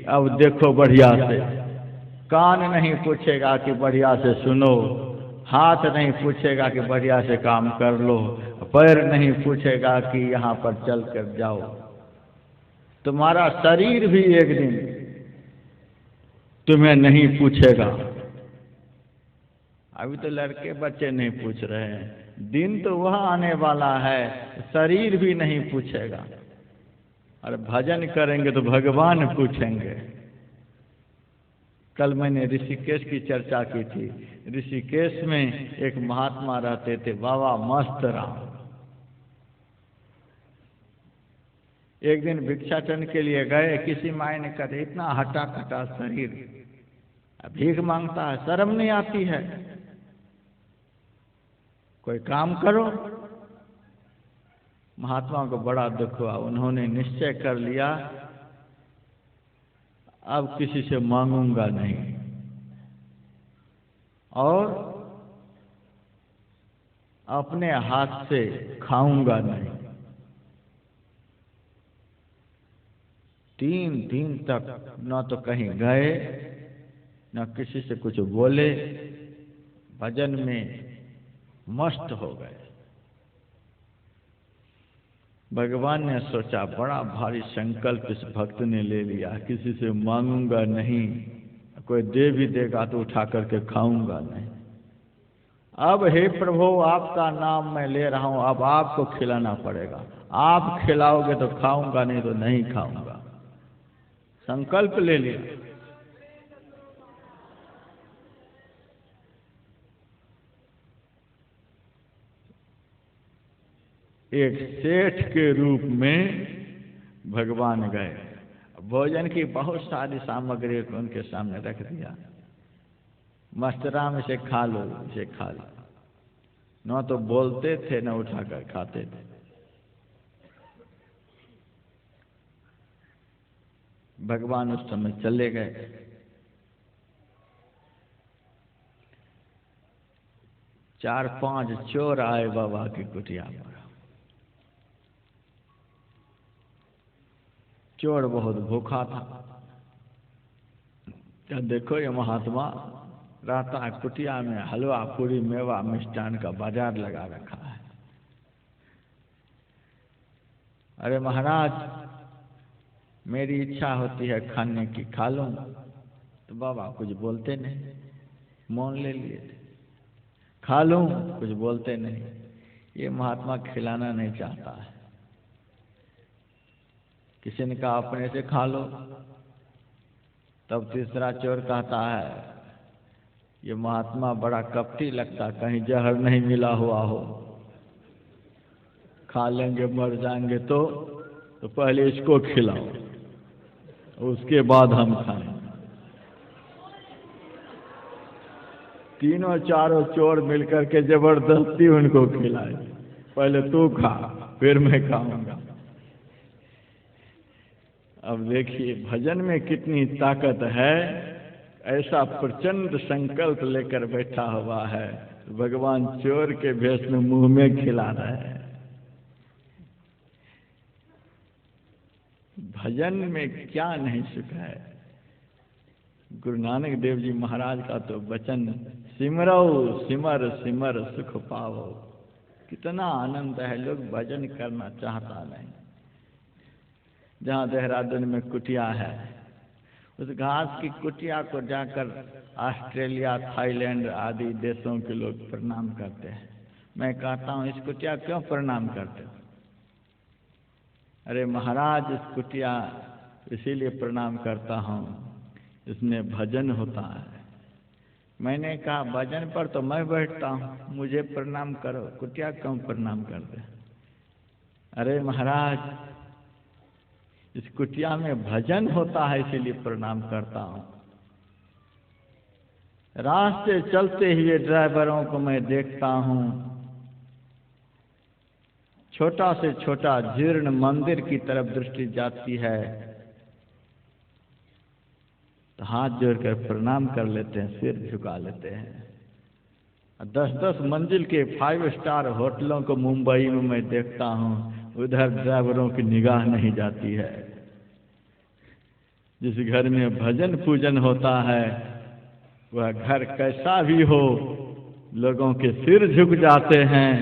अब देखो बढ़िया से, कान नहीं पूछेगा कि बढ़िया से सुनो, हाथ नहीं पूछेगा कि बढ़िया से काम कर लो, पैर नहीं पूछेगा कि यहाँ पर चल कर जाओ। तुम्हारा शरीर भी एक दिन तुम्हें नहीं पूछेगा। अभी तो लड़के बच्चे नहीं पूछ रहे हैं, दिन तो वह आने वाला है शरीर भी नहीं पूछेगा। और भजन करेंगे तो भगवान पूछेंगे। कल मैंने ऋषिकेश की चर्चा की थी। ऋषिकेश में एक महात्मा रहते थे, बाबा मस्त राम। एक दिन भिक्षाटन के लिए गए, किसी माई ने कहा इतना हटा कटा शरीर, भीख मांगता है, शर्म नहीं आती है, कोई काम करो। महात्मा को बड़ा दुख हुआ। उन्होंने निश्चय कर लिया अब किसी से मांगूंगा नहीं और अपने हाथ से खाऊंगा नहीं। 3 दिन तक न तो कहीं गए न किसी से कुछ बोले, भजन में मस्त हो गए। भगवान ने सोचा बड़ा भारी संकल्प इस भक्त ने ले लिया, किसी से मांगूंगा नहीं, कोई दे भी देगा तो उठा करके खाऊंगा नहीं। अब हे प्रभु आपका नाम मैं ले रहा हूं, अब आपको खिलाना पड़ेगा, आप खिलाओगे तो खाऊंगा, नहीं तो नहीं खाऊंगा। संकल्प ले लिया। एक सेठ के रूप में भगवान गए, भोजन की बहुत सारी सामग्री को उनके सामने रख दिया। मस्तराम इसे खा लो, इसे खा लो। न तो बोलते थे न उठाकर खाते थे। भगवान उस समय चले गए। चार 5 चोर आए बाबा की कुटिया पर। चोर बहुत भूखा था। क्या देखो ये महात्मा रहता है कुटिया में, हलवा पूरी मेवा मिष्ठान का बाजार लगा रखा है। अरे महाराज मेरी इच्छा होती है खाने की, खा लूं। तो बाबा कुछ बोलते नहीं, मौन ले लिए थे। खा लूं, कुछ बोलते नहीं। ये महात्मा खिलाना नहीं चाहता है। किसी ने कहा अपने से खा लो। तब तीसरा चोर कहता है ये महात्मा बड़ा कपटी लगता, कहीं जहर नहीं मिला हुआ हो, खा लेंगे मर जाएंगे तो पहले इसको खिलाओ, उसके बाद हम खाएं। तीनों चारों चोर मिलकर के जबरदस्ती उनको खिलाए, पहले तू खा फिर मैं खाऊंगा। अब देखिए भजन में कितनी ताकत है। ऐसा प्रचंड संकल्प लेकर बैठा हुआ है, भगवान चोर के भेष में मुंह में खिला रहे हैं। भजन में क्या नहीं सुख है। गुरु नानक देव जी महाराज का तो वचन, सिमरो सिमर सिमर सुख पाओ। कितना आनंद है, लोग भजन करना चाहता नहीं। जहाँ देहरादून में कुटिया है, उस घास की कुटिया को जाकर ऑस्ट्रेलिया, थाईलैंड आदि देशों के लोग प्रणाम करते हैं। मैं कहता हूँ इस कुटिया क्यों प्रणाम करते हो? अरे महाराज, इस कुटिया इसीलिए प्रणाम करता हूँ, इसमें भजन होता है। मैंने कहा भजन पर तो मैं बैठता हूँ, मुझे प्रणाम करो, कुटिया क्यों प्रणाम करते? अरे महाराज, इस कुटिया में भजन होता है इसीलिए प्रणाम करता हूँ। रास्ते चलते हुए ड्राइवरों को मैं देखता हूँ, छोटा से छोटा जीर्ण मंदिर की तरफ दृष्टि जाती है तो हाथ जोड़कर प्रणाम कर लेते हैं, सिर झुका लेते हैं। 10-10 मंजिल के 5 स्टार होटलों को मुंबई में मैं देखता हूँ, उधर ड्राइवरों की निगाह नहीं जाती है। जिस घर में भजन पूजन होता है वह घर कैसा भी हो, लोगों के सिर झुक जाते हैं,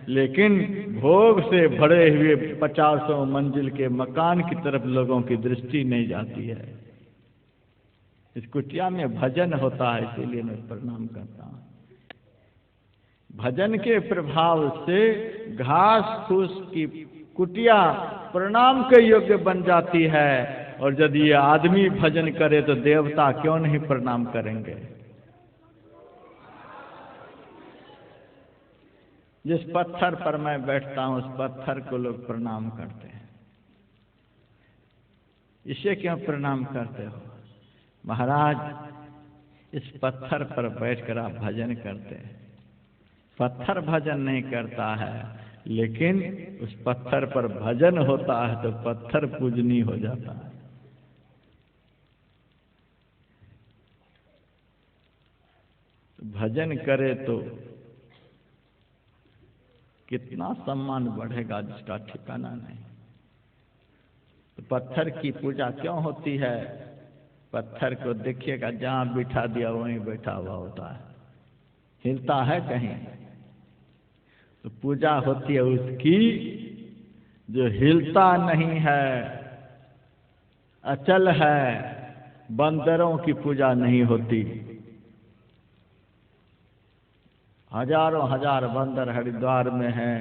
लेकिन भोग से भरे हुए 50 मंजिल के मकान की तरफ लोगों की दृष्टि नहीं जाती है। इस कुटिया में भजन होता है इसीलिए मैं प्रणाम करता हूँ। भजन के प्रभाव से घास फूस की कुटिया प्रणाम के योग्य बन जाती है, और यदि ये आदमी भजन करे तो देवता क्यों नहीं प्रणाम करेंगे। जिस पत्थर पर मैं बैठता हूँ उस पत्थर को लोग प्रणाम करते हैं। इसे क्यों प्रणाम करते हो? महाराज, इस पत्थर पर बैठकर आप भजन करते हैं। पत्थर भजन नहीं करता है, लेकिन उस पत्थर पर भजन होता है तो पत्थर पूजनीय हो जाता है। भजन करे तो कितना सम्मान बढ़ेगा जिसका ठिकाना नहीं। तो पत्थर की पूजा क्यों होती है? पत्थर को देखिएगा, जहाँ बिठा दिया वहीं बैठा हुआ होता है, हिलता है कहीं? तो पूजा होती है उसकी जो हिलता नहीं है, अचल है। बंदरों की पूजा नहीं होती। हजारों हजार बंदर हरिद्वार में हैं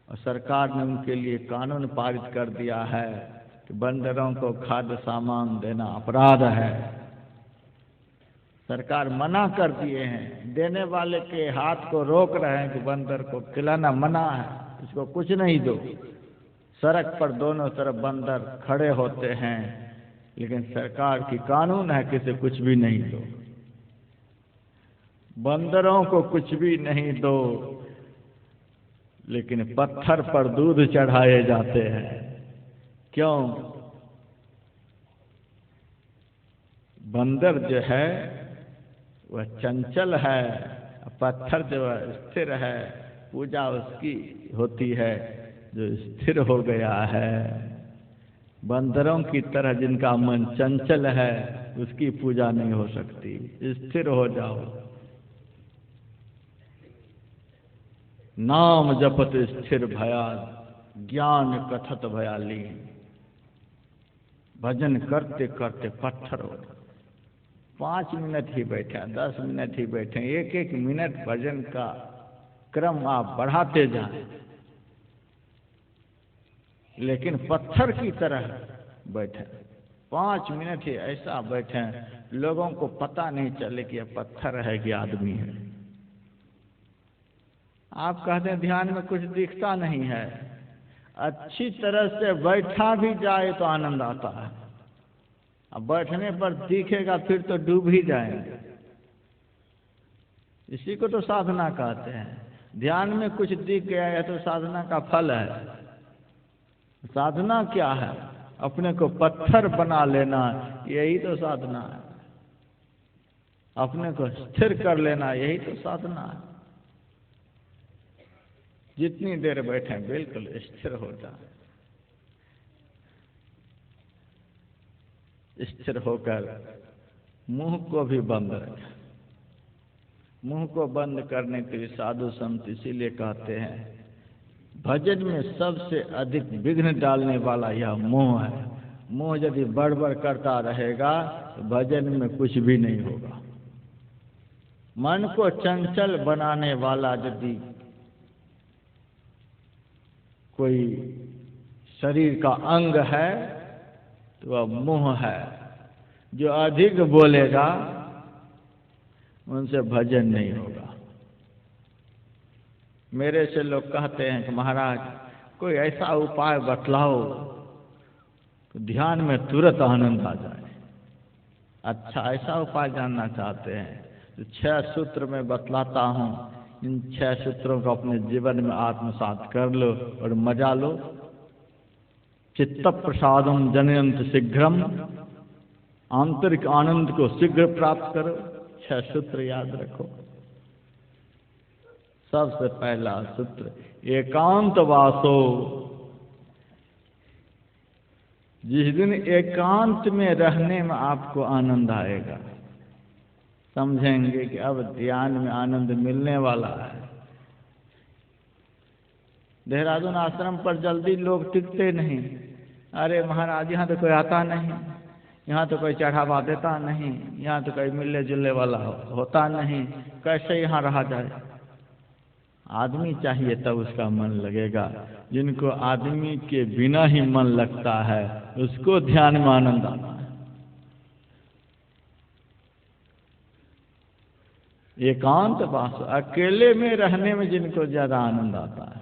और सरकार ने उनके लिए कानून पारित कर दिया है कि बंदरों को खाद्य सामान देना अपराध है। सरकार मना कर दिए हैं, देने वाले के हाथ को रोक रहे हैं कि बंदर को खिलाना मना है, इसको कुछ नहीं दो। सड़क पर दोनों तरफ बंदर खड़े होते हैं, लेकिन सरकार की कानून है कि इसे कुछ भी नहीं दो। बंदरों को कुछ भी नहीं दो, लेकिन पत्थर पर दूध चढ़ाए जाते हैं। क्यों? बंदर जो है वह चंचल है, पत्थर जो स्थिर है, पूजा उसकी होती है जो स्थिर हो गया है। बंदरों की तरह जिनका मन चंचल है उसकी पूजा नहीं हो सकती। स्थिर हो जाओ। नाम जपत स्थिर भया, ज्ञान कथत भया लीन। भजन करते करते पत्थर हो। 5 मिनट ही बैठे, 10 मिनट ही बैठे, 1-1 मिनट भजन का क्रम आप बढ़ाते जाएं, लेकिन पत्थर की तरह बैठे। 5 मिनट ही ऐसा बैठे लोगों को पता नहीं चले कि यह पत्थर है कि आदमी है। आप कहते हैं ध्यान में कुछ दिखता नहीं है। अच्छी तरह से बैठा भी जाए तो आनंद आता है, अब बैठने पर दिखेगा फिर तो डूब ही जाएंगे। इसी को तो साधना कहते हैं। ध्यान में कुछ दिख गया है तो साधना का फल है। साधना क्या है? अपने को पत्थर बना लेना, यही तो साधना है। अपने को स्थिर कर लेना, यही तो साधना है। जितनी देर बैठे बिल्कुल स्थिर हो जाए, स्थिर होकर मुंह को भी बंद रखें। मुंह को बंद करने के लिए साधु संत इसीलिए कहते हैं, भजन में सबसे अधिक विघ्न डालने वाला यह मुंह है। मुंह यदि बड़बड़ करता रहेगा तो भजन में कुछ भी नहीं होगा। मन को चंचल बनाने वाला यदि कोई शरीर का अंग है तो वह मुंह है। जो अधिक बोलेगा उनसे भजन नहीं होगा। मेरे से लोग कहते हैं कि महाराज कोई ऐसा उपाय बतलाओ तो ध्यान में तुरंत आनंद आ जाए। अच्छा, ऐसा उपाय जानना चाहते हैं तो 6 सूत्र में बतलाता हूँ। इन 6 सूत्रों को अपने जीवन में आत्मसात कर लो और मजा लो। चित्त प्रसादम जनयंत शीघ्रम, आंतरिक आनंद को शीघ्र प्राप्त करो। 6 सूत्र याद रखो। सबसे पहला सूत्र एकांत वासो। जिस दिन एकांत में रहने में आपको आनंद आएगा, समझेंगे कि अब ध्यान में आनंद मिलने वाला है। देहरादून आश्रम पर जल्दी लोग टिकते नहीं। अरे महाराज यहाँ तो कोई आता नहीं, यहाँ तो कोई चढ़ावा देता नहीं, यहाँ तो कोई मिलने जुलने वाला होता नहीं, कैसे यहाँ रहा जाए। आदमी चाहिए तब उसका मन लगेगा। जिनको आदमी के बिना ही मन लगता है उसको ध्यान में आनंद आता है। एकांत वास, अकेले में रहने में जिनको ज्यादा आनंद आता है।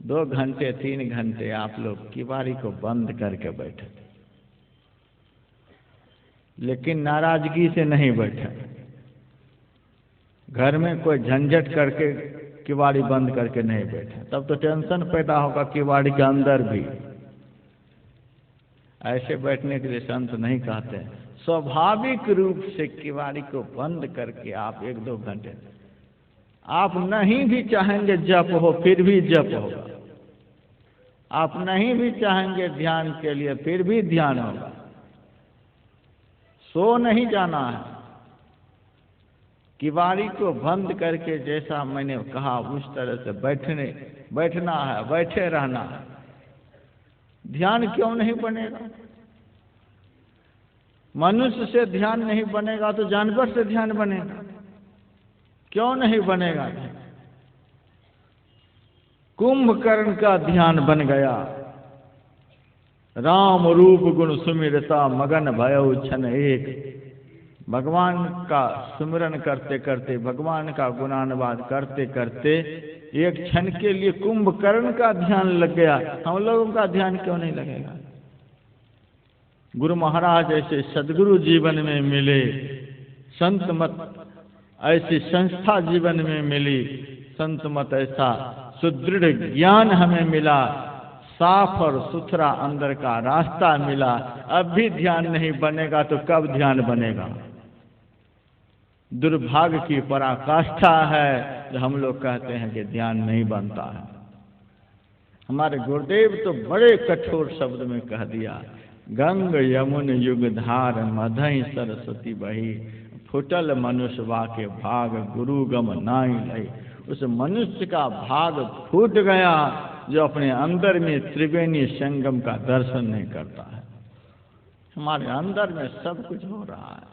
2 घंटे 3 घंटे आप लोग किवाड़ी को बंद करके बैठे, लेकिन नाराजगी से नहीं बैठे। घर में कोई झंझट करके किवाड़ी बंद करके नहीं बैठे, तब तो टेंशन पैदा होगा किवाड़ी के अंदर भी। ऐसे बैठने के लिए संत नहीं कहते। स्वाभाविक रूप से किवाड़ी को बंद करके आप 1-2 घंटे, आप नहीं भी चाहेंगे जप हो फिर भी जप होगा। आप नहीं भी चाहेंगे ध्यान के लिए फिर भी ध्यान होगा। सो नहीं जाना है। किवाड़ी को बंद करके जैसा मैंने कहा उस तरह से बैठना है, बैठे रहना है। ध्यान क्यों नहीं बनेगा? मनुष्य से ध्यान नहीं बनेगा तो जानवर से ध्यान बनेगा। क्यों नहीं बनेगा? कुंभकर्ण का ध्यान बन गया। राम रूप गुण सुमिरता मगन भयउ छन एक। भगवान का सुमिरन करते करते, भगवान का गुणानुवाद करते करते एक क्षण के लिए कुंभकर्ण का ध्यान लग गया। हम लोगों का ध्यान क्यों नहीं लगेगा? गुरु महाराज ऐसे सदगुरु जीवन में मिले, संत मत ऐसी संस्था जीवन में मिली, संत मत ऐसा सुदृढ़ ज्ञान हमें मिला, साफ और सुथरा अंदर का रास्ता मिला। अब भी ध्यान नहीं बनेगा तो कब ध्यान बनेगा? दुर्भाग्य की पराकाष्ठा है जो हम लोग कहते हैं कि ध्यान नहीं बनता है। हमारे गुरुदेव तो बड़े कठोर शब्द में कह दिया, गंग यमुन युग धार मधई सरस्वती बही, फुटल मनुष्य वाके भाग गुरु गम नाई लई। उस मनुष्य का भाग फूट गया जो अपने अंदर में त्रिवेणी संगम का दर्शन नहीं करता है। हमारे अंदर में सब कुछ हो रहा है।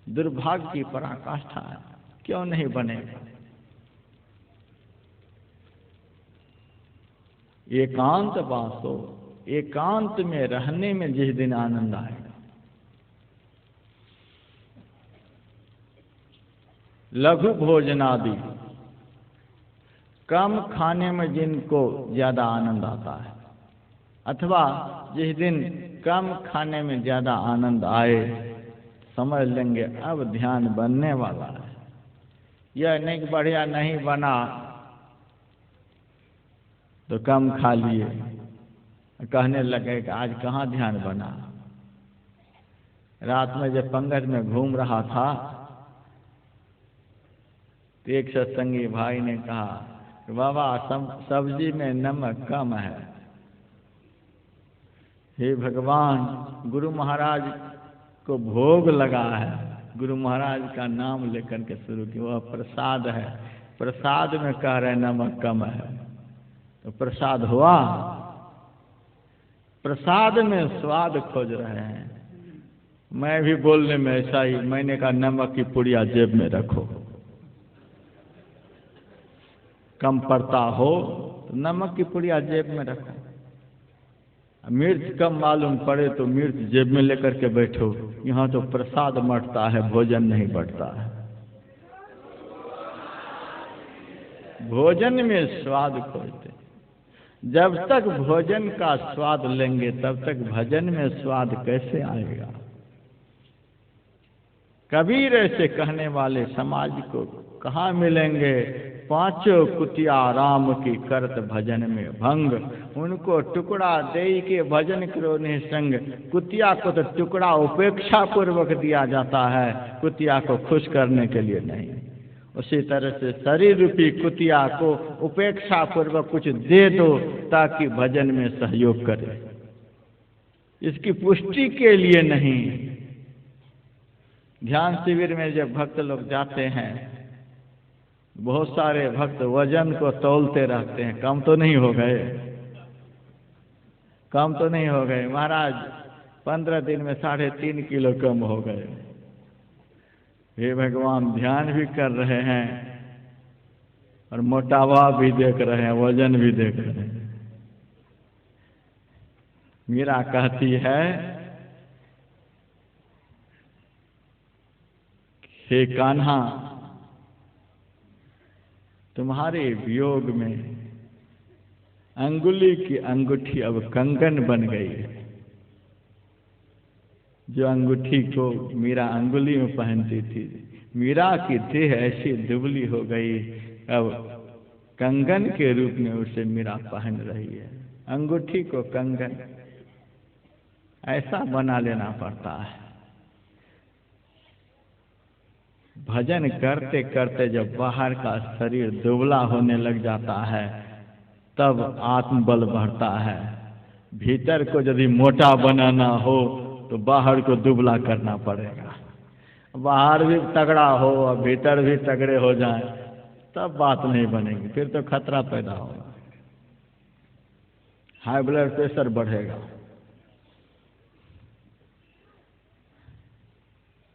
दुर्भाग्य की पराकाष्ठा है, क्यों नहीं बनेगा? एकांत वासो, एकांत में रहने में जिस दिन आनंद आएगा। लघु भोजनादि, कम खाने में जिनको ज्यादा आनंद आता है, अथवा जिस दिन कम खाने में ज्यादा आनंद आए, समझ लेंगे अब ध्यान बनने वाला है। यह नहीं बढ़िया नहीं बना तो कम खा लिए। कहने लगे कि आज कहाँ ध्यान बना। रात में जब पंगत में घूम रहा था तो एक सत्संगी भाई ने कहा कि बाबा सब्जी में नमक कम है। हे भगवान, गुरु महाराज को भोग लगा है, गुरु महाराज का नाम लेकर के शुरू किया, वह प्रसाद है, प्रसाद में कह रहे नमक कम है, तो प्रसाद हुआ? प्रसाद में स्वाद खोज रहे हैं। मैं भी बोलने में ऐसा ही, मैंने कहा नमक की पुड़िया जेब में रखो, कम पड़ता हो तो नमक की पुड़िया जेब में रखो। मिर्च कम मालूम पड़े तो मिर्च जेब में लेकर के बैठो। यहाँ तो प्रसाद बढ़ता है, भोजन नहीं बढ़ता है। भोजन में स्वाद खोजते, जब तक भोजन का स्वाद लेंगे तब तक भजन में स्वाद कैसे आएगा। कबीर ऐसे कहने वाले समाज को कहाँ मिलेंगे? पांचों कुतिया राम की करत भजन में भंग, उनको टुकड़ा दे के भजन करो निसंग। कुतिया को तो टुकड़ा उपेक्षा पूर्वक दिया जाता है, कुतिया को खुश करने के लिए नहीं। उसी तरह से शरीर रूपी कुतिया को उपेक्षा पूर्वक कुछ दे दो ताकि भजन में सहयोग करे, इसकी पुष्टि के लिए नहीं। ध्यान शिविर में जब भक्त लोग जाते हैं, बहुत सारे भक्त वजन को तौलते रहते हैं, कम तो नहीं हो गए, कम तो नहीं हो गए। महाराज 15 दिन में 3.5 किलो कम हो गए। हे भगवान, ध्यान भी कर रहे हैं और मोटापा भी देख रहे हैं, वजन भी देख रहे हैं। मीरा कहती है, हे कान्हा, तुम्हारे वियोग में अंगुली की अंगूठी अब कंगन बन गई है। जो अंगूठी को मीरा अंगुली में पहनती थी, मीरा की देह ऐसी दुबली हो गई, अब कंगन के रूप में उसे मीरा पहन रही है। अंगूठी को कंगन ऐसा बना लेना पड़ता है। भजन करते करते जब बाहर का शरीर दुबला होने लग जाता है तब आत्मबल बढ़ता है। भीतर को यदि मोटा बनाना हो तो बाहर को दुबला करना पड़ेगा। बाहर भी तगड़ा हो और भीतर भी तगड़े हो जाए तब बात नहीं बनेगी, फिर तो खतरा पैदा होगा, हाई ब्लड प्रेशर बढ़ेगा।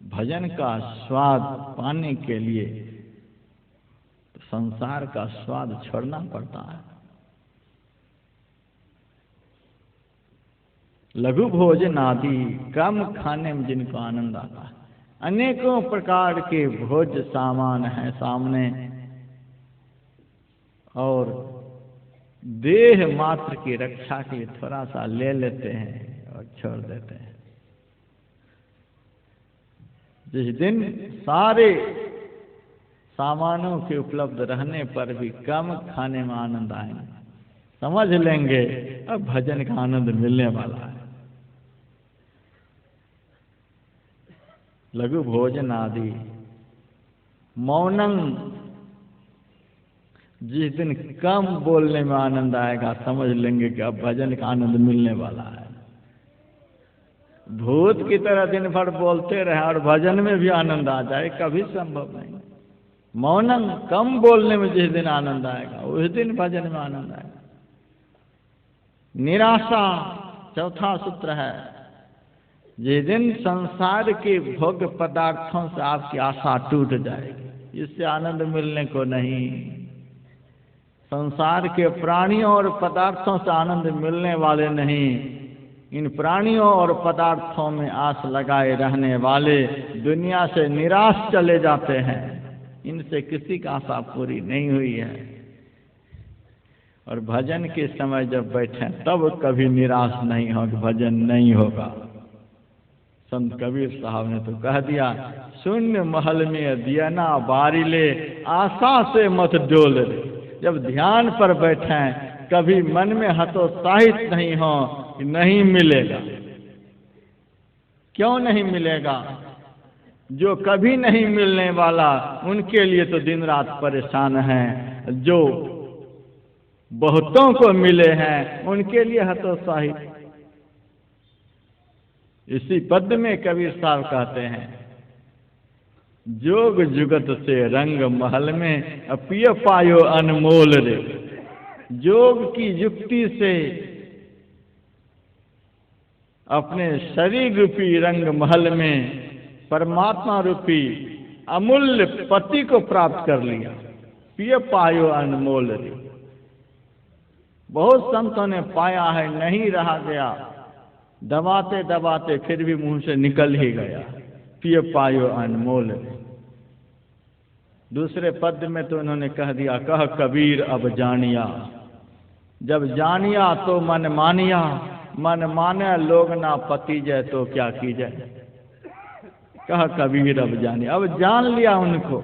भजन का स्वाद पाने के लिए तो संसार का स्वाद छोड़ना पड़ता है। लघु भोजन आदि कम खाने में जिनको आनंद आता है, अनेकों प्रकार के भोज सामान हैं सामने, और देह मात्र की रक्षा के लिए थोड़ा सा ले लेते हैं और छोड़ देते हैं। जिस दिन सारे सामानों के उपलब्ध रहने पर भी कम खाने में आनंद आएंगे, समझ लेंगे अब भजन का आनंद मिलने वाला है। लघु भोजन आदि मौनम, जिस दिन कम बोलने में आनंद आएगा समझ लेंगे कि अब भजन का आनंद मिलने वाला है। भूत की तरह दिन भर बोलते रहे और भजन में भी आनंद आ जाए, कभी संभव नहीं। मौनम, कम बोलने में जिस दिन आनंद आएगा उस दिन भजन में आनंद आएगा। निराशा चौथा सूत्र है, जिस दिन संसार के भोग्य पदार्थों से आपकी आशा टूट जाएगी, इससे आनंद मिलने को नहीं। संसार के प्राणियों और पदार्थों से आनंद मिलने वाले नहीं, इन प्राणियों और पदार्थों में आस लगाए रहने वाले दुनिया से निराश चले जाते हैं। इनसे किसी का आशा पूरी नहीं हुई है, और भजन के समय जब बैठे तब कभी निराश नहीं हो, भजन नहीं होगा। संत कबीर साहब ने तो कह दिया, शून्य महल में दिया ना बारी ले, आशा से मत डोल रे। जब ध्यान पर बैठे कभी मन में हतोत्साहित नहीं हो कि नहीं मिलेगा। क्यों नहीं मिलेगा? जो कभी नहीं मिलने वाला उनके लिए तो दिन रात परेशान हैं, जो बहुतों को मिले हैं उनके लिए हतोत्साहित। इसी पद में कबीर साहब कहते हैं, जोग जुगत से रंग महल में पिय पायो अनमोल रे। जोग की युक्ति से अपने शरीर रूपी रंग महल में परमात्मा रूपी अमूल्य पति को प्राप्त कर लिया। पिय पायो अनमोल रे। बहुत संतों ने पाया है, नहीं रहा गया, दबाते दबाते फिर भी मुंह से निकल ही गया। पिय पायो अनमोल रे। दूसरे पद में तो उन्होंने कह दिया, कह कबीर अब जानिया। जब जानिया तो मन मानिया, मन माने लोग ना पति जय तो क्या की जाए। कह कबीर अब जानिया, अब जान लिया उनको।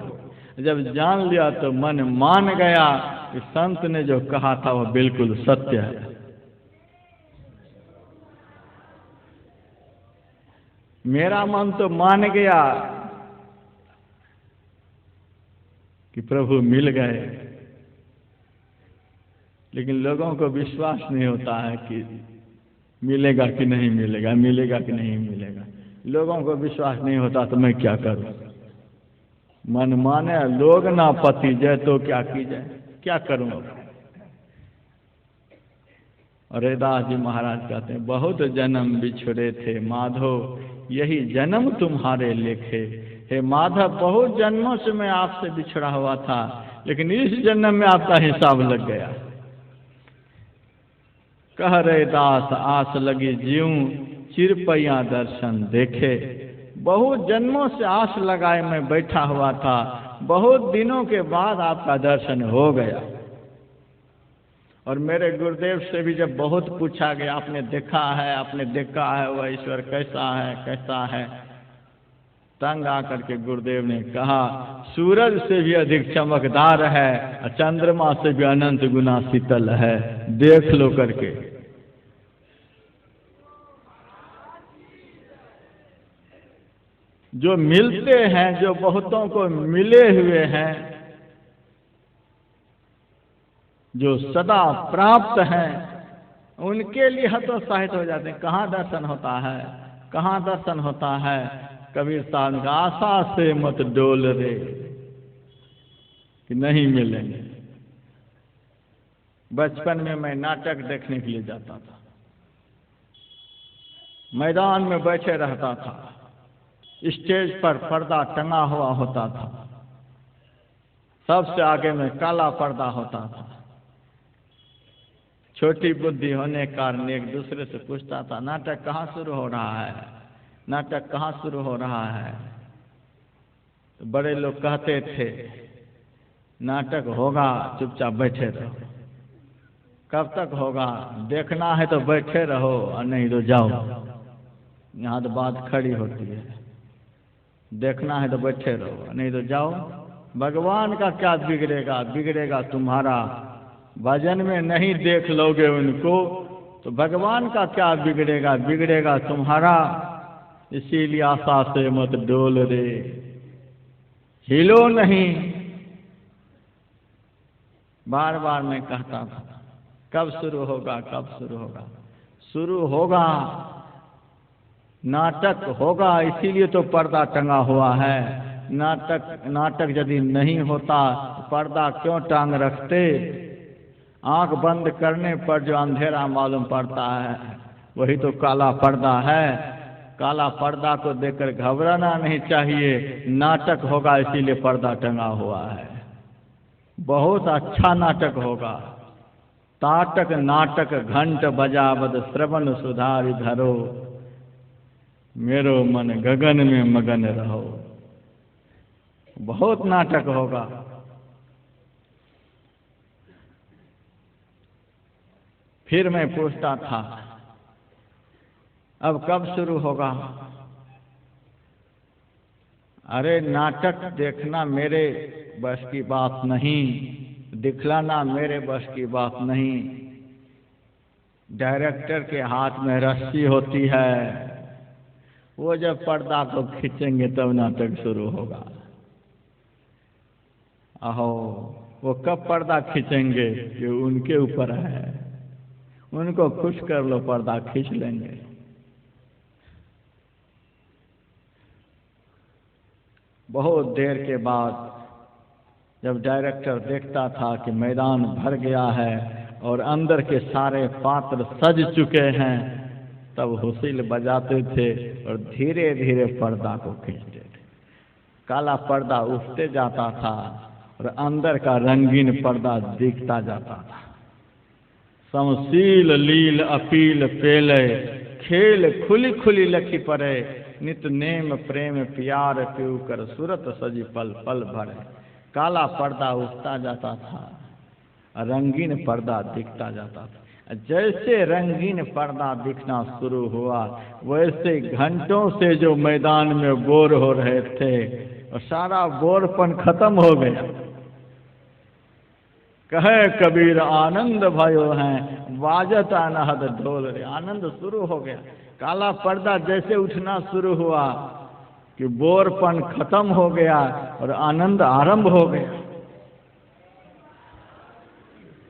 जब जान लिया तो मन मान गया कि संत ने जो कहा था वो बिल्कुल सत्य है। मेरा मन तो मान गया कि प्रभु मिल गए, लेकिन लोगों को विश्वास नहीं होता है कि मिलेगा कि नहीं मिलेगा, मिलेगा कि नहीं मिलेगा। लोगों को विश्वास नहीं होता तो मैं क्या करूं। मन माने लोग ना पति जय तो क्या की जाए, क्या करूं। और रैदास जी महाराज कहते हैं, बहुत जन्म बिछड़े थे माधो, यही जन्म तुम्हारे लेखे। हे माधव, बहुत जन्मों से मैं आपसे बिछड़ा हुआ था, लेकिन इस जन्म में आपका हिसाब लग गया। कह रैदास आस लगी ज्यूं, चिरपैया दर्शन देखे। बहुत जन्मों से आस लगाए मैं बैठा हुआ था, बहुत दिनों के बाद आपका दर्शन हो गया। और मेरे गुरुदेव से भी जब बहुत पूछा गया, आपने देखा है, आपने देखा है वह ईश्वर कैसा है, कैसा है, तंग आकर के गुरुदेव ने कहा, सूरज से भी अधिक चमकदार है, चंद्रमा से भी अनंत गुना शीतल है, देख लो करके। जो मिलते हैं, जो बहुतों को मिले हुए हैं, जो सदा प्राप्त हैं, उनके लिए हतोत्साहित हो जाते हैं। कहाँ दर्शन होता है, कहाँ दर्शन होता है। कबीर साहब का आशा से मत डोल रे कि नहीं मिलेंगे। बचपन में मैं नाटक देखने के लिए जाता था, मैदान में बैठे रहता था, स्टेज पर पर्दा टंगा हुआ होता था, सबसे आगे में काला पर्दा होता था। छोटी बुद्धि होने के कारण एक दूसरे से पूछता था, नाटक कहाँ शुरू हो रहा है, नाटक कहाँ शुरू हो रहा है। तो बड़े लोग कहते थे, नाटक होगा, चुपचाप बैठे रहो। कब तक होगा, देखना है तो बैठे रहो और नहीं तो जाओ। यहाँ तो बात खड़ी होती है, देखना है तो बैठे रहो, नहीं तो जाओ। भगवान का क्या बिगड़ेगा, बिगड़ेगा तुम्हारा। भजन में नहीं देख लोगे उनको तो भगवान का क्या बिगड़ेगा, बिगड़ेगा तुम्हारा। इसीलिए आशा से मत डोल रे, हिलो नहीं। बार बार मैं कहता था, कब शुरू होगा, कब शुरू होगा। शुरू होगा, नाटक होगा, इसीलिए तो पर्दा टंगा हुआ है। नाटक यदि नहीं होता पर्दा क्यों टांग रखते। आंख बंद करने पर जो अंधेरा मालूम पड़ता है वही तो काला पर्दा है। काला पर्दा को देखकर घबराना नहीं चाहिए। नाटक होगा इसीलिए पर्दा टंगा हुआ है। बहुत अच्छा नाटक होगा। ताटक नाटक घंट बजावद श्रवण सुधारि धरो, मेरो मन गगन में मगन रहो। बहुत नाटक होगा। फिर मैं पूछता था, अब कब शुरू होगा। अरे नाटक देखना मेरे बस की बात नहीं, दिखलाना मेरे बस की बात नहीं। डायरेक्टर के हाथ में रस्सी होती है, वो जब पर्दा को खींचेंगे तब नाटक शुरू होगा। अहो, वो कब पर्दा खींचेंगे? ये उनके ऊपर है, उनको खुश कर लो, पर्दा खींच लेंगे। बहुत देर के बाद जब डायरेक्टर देखता था कि मैदान भर गया है और अंदर के सारे पात्र सज चुके हैं, तब हुसिल बजाते थे और धीरे धीरे पर्दा को खींचते थे। काला पर्दा उठते जाता था और अंदर का रंगीन पर्दा दिखता जाता था। समशील लील अपील पेले, खेल खुली खुली लखी परे, नित नेम प्रेम प्यार पीऊ कर, सूरत सजी पल पल भरे। काला पर्दा उठता जाता था, रंगीन पर्दा दिखता जाता था। जैसे रंगीन पर्दा दिखना शुरू हुआ, वैसे घंटों से जो मैदान में बोर हो रहे थे, और सारा बोरपन खत्म हो गया। कहे कबीर आनंद भयो हैं, बाजत अनहद ढोल रे। आनंद शुरू हो गया। काला पर्दा जैसे उठना शुरू हुआ कि बोरपन खत्म हो गया और आनंद आरंभ हो गया।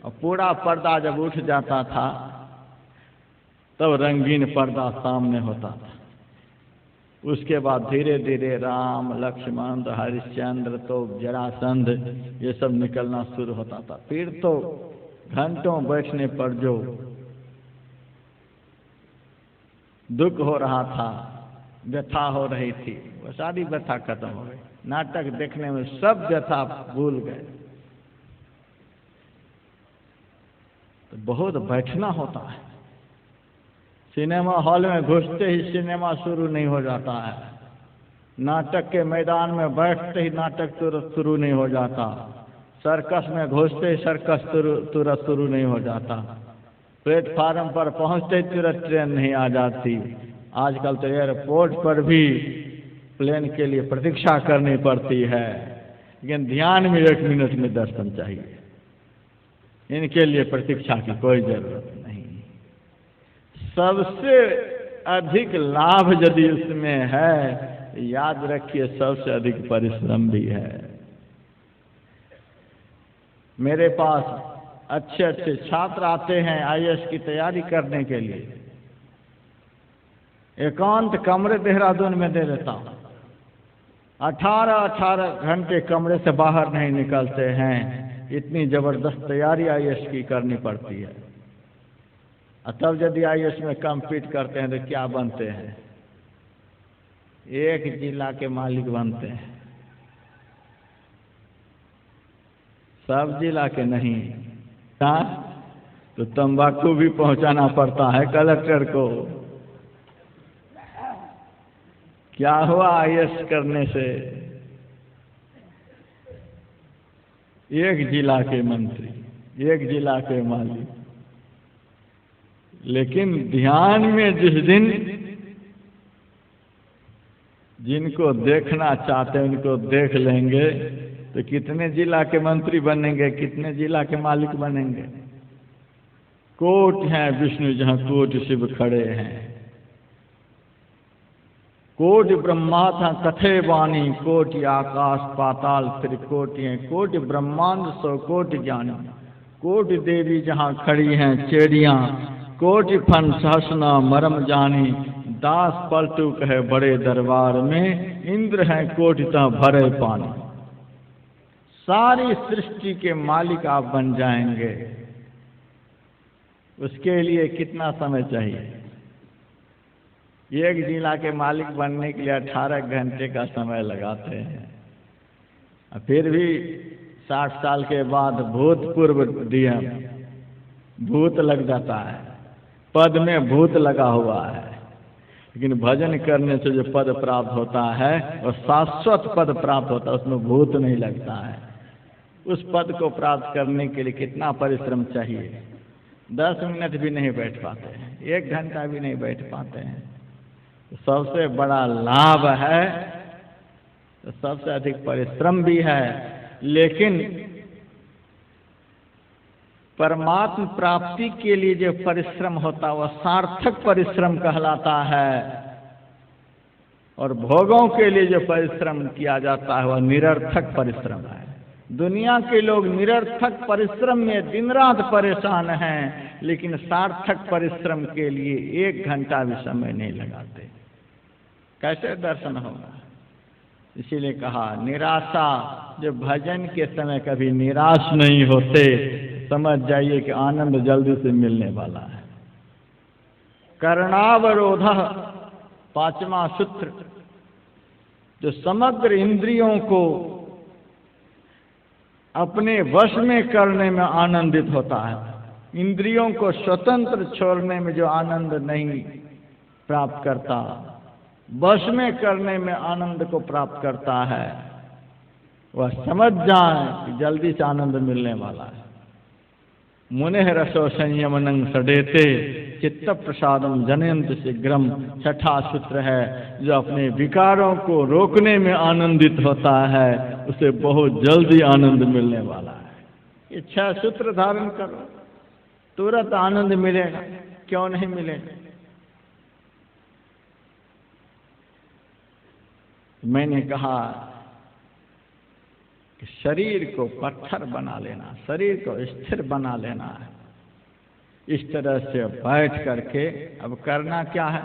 और पूरा पर्दा जब उठ जाता था, तब रंगीन पर्दा सामने होता था। उसके बाद धीरे धीरे राम, लक्ष्मण, हरिश्चंद्र, तो जरासंध, ये सब निकलना शुरू होता था। फिर तो घंटों बैठने पर जो दुख हो रहा था, व्यथा हो रही थी, वो सारी व्यथा खत्म हो गई। नाटक देखने में सब व्यथा भूल गए। तो बहुत बैठना होता है। सिनेमा हॉल में घुसते ही सिनेमा शुरू नहीं हो जाता है। नाटक के मैदान में बैठते ही नाटक तुरंत शुरू नहीं हो जाता। सर्कस में घुसते ही सर्कस तुरंत शुरू नहीं हो जाता। प्लेटफार्म पर पहुंचते ही तुरंत ट्रेन नहीं आ जाती। आजकल तो एयरपोर्ट पर भी प्लेन के लिए प्रतीक्षा करनी पड़ती है, लेकिन ध्यान में 1 मिनट में दर्शन चाहिए। इनके लिए प्रतीक्षा की कोई जरूरत नहीं। सबसे अधिक लाभ यदि उसमें है, याद रखिए सबसे अधिक परिश्रम भी है। मेरे पास अच्छे अच्छे छात्र आते हैं आईएएस की तैयारी करने के लिए। एकांत कमरे देहरादून में दे देता हूँ। 18 घंटे कमरे से बाहर नहीं निकलते हैं। इतनी जबरदस्त तैयारी आईएएस की करनी पड़ती है। और तब यदि आईएएस में कम्पीट करते हैं तो क्या बनते हैं? एक जिला के मालिक बनते हैं, सब जिला के नहीं। तो तंबाकू भी पहुंचाना पड़ता है कलेक्टर को। क्या हुआ आईएएस करने से? एक जिला के मंत्री, एक जिला के मालिक। लेकिन ध्यान में जिस दिन जिनको देखना चाहते हैं उनको देख लेंगे तो कितने जिला के मंत्री बनेंगे, कितने जिला के मालिक बनेंगे। कोट हैं विष्णु जहाँ कोट शिव खड़े हैं। कोटि ब्रह्मा था कथे वाणी, कोटि आकाश पाताल त्रिकोटि हैं। कोटि ब्रह्मांड 100 कोटि ज्ञानी, कोटि देवी जहाँ खड़ी हैं चेड़ियाँ, कोटि फन सहसना मरम जानी। दास पलटू कहे बड़े दरबार में, इंद्र हैं कोटि ता भरे पानी। सारी सृष्टि के मालिक आप बन जाएंगे। उसके लिए कितना समय चाहिए? एक जिला के मालिक बनने के लिए 18 घंटे का समय लगाते हैं। फिर भी 60 साल के बाद भूतपूर्व डीएम, भूत लग जाता है। पद में भूत लगा हुआ है। लेकिन भजन करने से जो पद प्राप्त होता है और शाश्वत पद प्राप्त होता है, उसमें भूत नहीं लगता है। उस पद को प्राप्त करने के लिए कितना परिश्रम चाहिए? 10 मिनट भी नहीं बैठ पाते हैं, 1 घंटा भी नहीं बैठ पाते हैं। तो सबसे बड़ा लाभ है, तो सबसे अधिक परिश्रम भी है। लेकिन परमात्म प्राप्ति के लिए जो परिश्रम होता है वह सार्थक परिश्रम कहलाता है, और भोगों के लिए जो परिश्रम किया जाता है वह निरर्थक परिश्रम है। दुनिया के लोग निरर्थक परिश्रम में दिन रात परेशान हैं, लेकिन सार्थक परिश्रम के लिए 1 घंटा भी समय नहीं लगाते। कैसे दर्शन होगा? इसीलिए कहा निराशा, जो भजन के समय कभी निराश नहीं होते, समझ जाइए कि आनंद जल्दी से मिलने वाला है। कर्णावरोध 5वां सूत्र, जो समग्र इंद्रियों को अपने वश में करने में आनंदित होता है। इंद्रियों को स्वतंत्र छोड़ने में जो आनंद नहीं प्राप्त करता, वश में करने में आनंद को प्राप्त करता है, वह समझ जाए कि जल्दी से आनंद मिलने वाला है। मुनेह रसो संयमनं सडेते चित्त प्रसादम जनयंत शीघ्रम 6ठा सूत्र है। जो अपने विकारों को रोकने में आनंदित होता है, उसे बहुत जल्दी आनंद मिलने वाला है। ये 6 सूत्र धारण करो, तुरंत आनंद मिलेगा। क्यों नहीं मिलेगा? मैंने कहा कि शरीर को पत्थर बना लेना, शरीर को स्थिर बना लेना है। इस तरह से बैठ करके अब करना क्या है,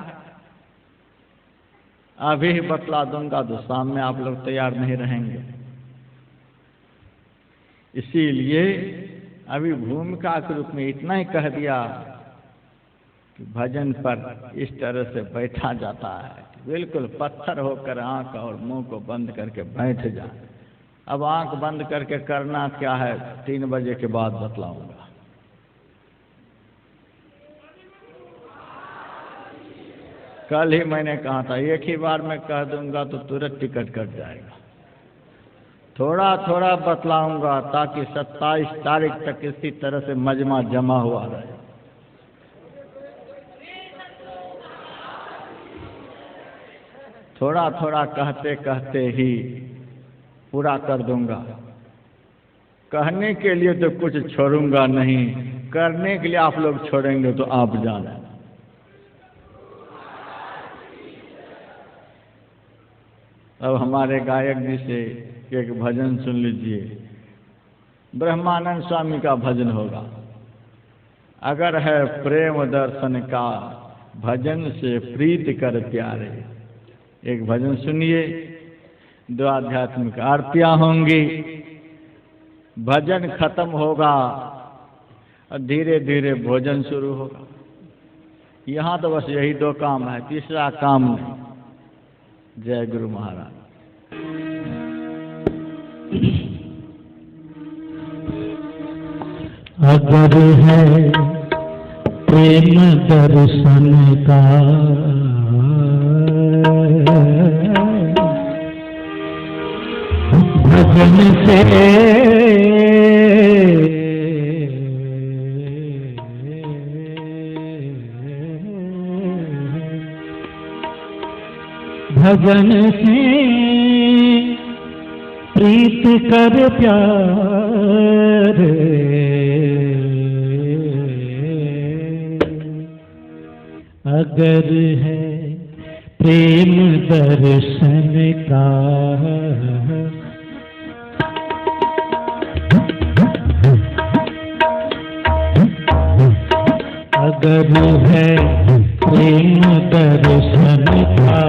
अभी बतला दूंगा तो सामने आप लोग तैयार नहीं रहेंगे। इसीलिए अभी भूमिका के रूप में इतना ही कह दिया कि भजन पर इस तरह से बैठा जाता है, बिल्कुल पत्थर होकर आंख और मुंह को बंद करके बैठ जाए। अब आंख बंद करके करना क्या है, 3 बजे के बाद बतलाऊंगा। कल ही मैंने कहा था, एक ही बार में कह दूंगा तो तुरंत टिकट कट जाएगा। थोड़ा थोड़ा बतलाऊंगा ताकि 27 तारीख तक इसी तरह से मजमा जमा हुआ रहे। थोड़ा थोड़ा कहते कहते ही पूरा कर दूंगा। कहने के लिए तो कुछ छोड़ूंगा नहीं, करने के लिए आप लोग छोड़ेंगे तो आप जाना। अब हमारे गायक जी से एक भजन सुन लीजिए। ब्रह्मानंद स्वामी का भजन होगा। अगर है प्रेम दर्शन का भजन से प्रीत कर प्यारे। एक भजन सुनिए, 2 आध्यात्मिक आरतियां होंगी, भजन खत्म होगा और धीरे धीरे भोजन शुरू होगा। यहाँ तो बस यही 2 काम है, तीसरा काम नहीं। जय गुरु महाराज। अगर है प्रेम दर्शन का भजन से भजन से प्रीत कर प्यार। अगर है प्रेम दर्शन का अगर है प्रेम दर्शन का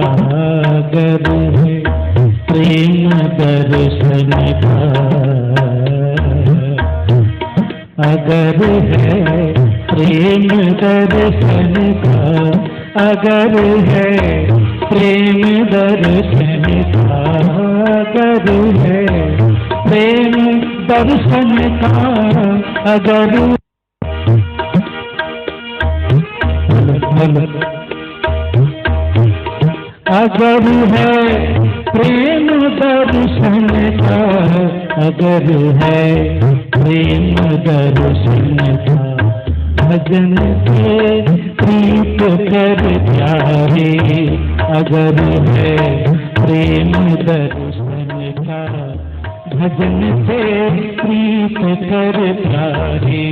अगर है प्रेम दर्शन का अगर है प्रेम दर्शन का अगर है प्रेम दर्शन का अगर है प्रेम दर्शन का अगर अगर है प्रेम दर्शन का अगर है प्रेम दर्शन का भजन से प्रीत कर प्यारे। अगर है प्रेम दर्शन का भजन से प्रीत कर प्यारे।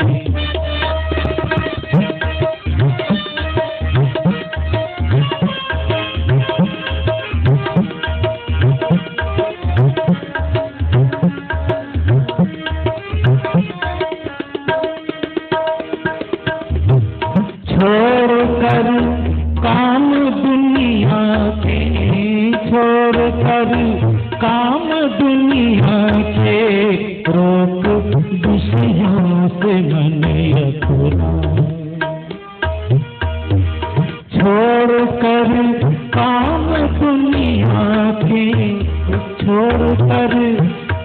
छोड़ कर काम दुनिया के, छोड़ कर काम दुनिया के, रोक दुश्मनों से मन अपना। छोड़ कर काम दुनिया के, छोड़ कर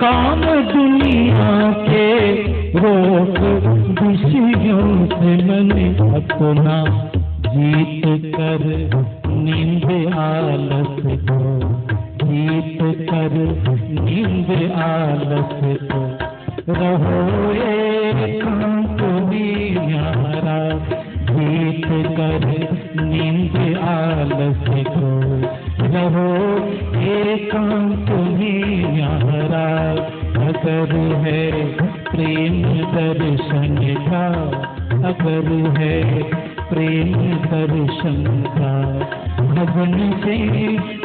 काम दुनिया के, रोक दुश्मनों से मन अपना। जीत कर नींद आलस को, जीत कर नींद आलस को, रहो एकांत में यारा। जीत कर नींद आलस को, रहो एकांत में यारा। अगर है प्रेम दर्शन का, अगर है प्रेम दर्शन का, भजन से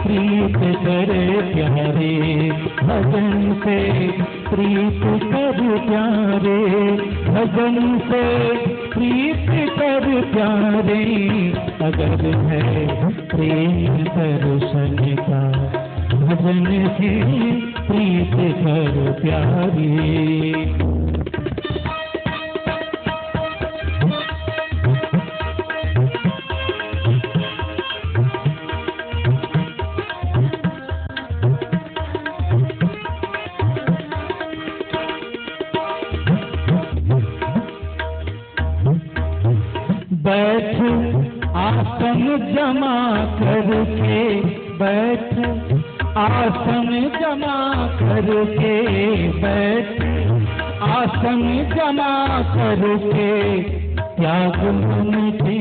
प्रीत कर प्यारे, भजन से प्रीत कर प्यारे, भजन से प्रीत कर प्यारे। अगर है प्रेम दर्शन का, भजन से प्रीत कर प्यारे। बैठ आसन जमा करके, बैठ आसन जमा करके, बैठ आसन जमा करके, त्याग मन के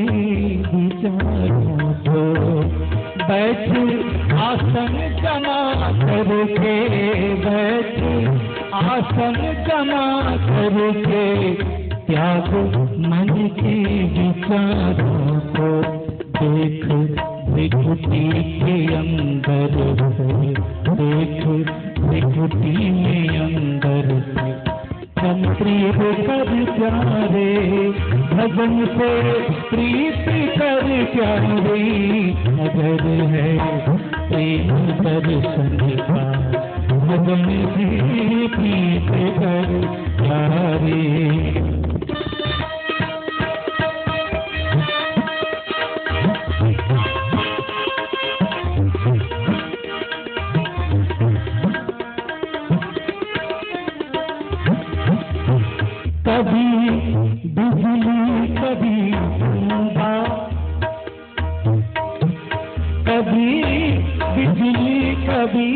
विचारों को। बैठ आसन जमा करके, बैठ आसन जमा करके, त्याग मन के विचारों को। देख विभूति के अंदर से, देख विभूति में अंदर से, प्रीत कर प्यारे, भजन से प्रीत कर प्यारे। अगर है प्रेम दर्शन का, भजन से प्रीत कर प्यारे। कभी बिजली कभी बूंदा, कभी बिजली कभी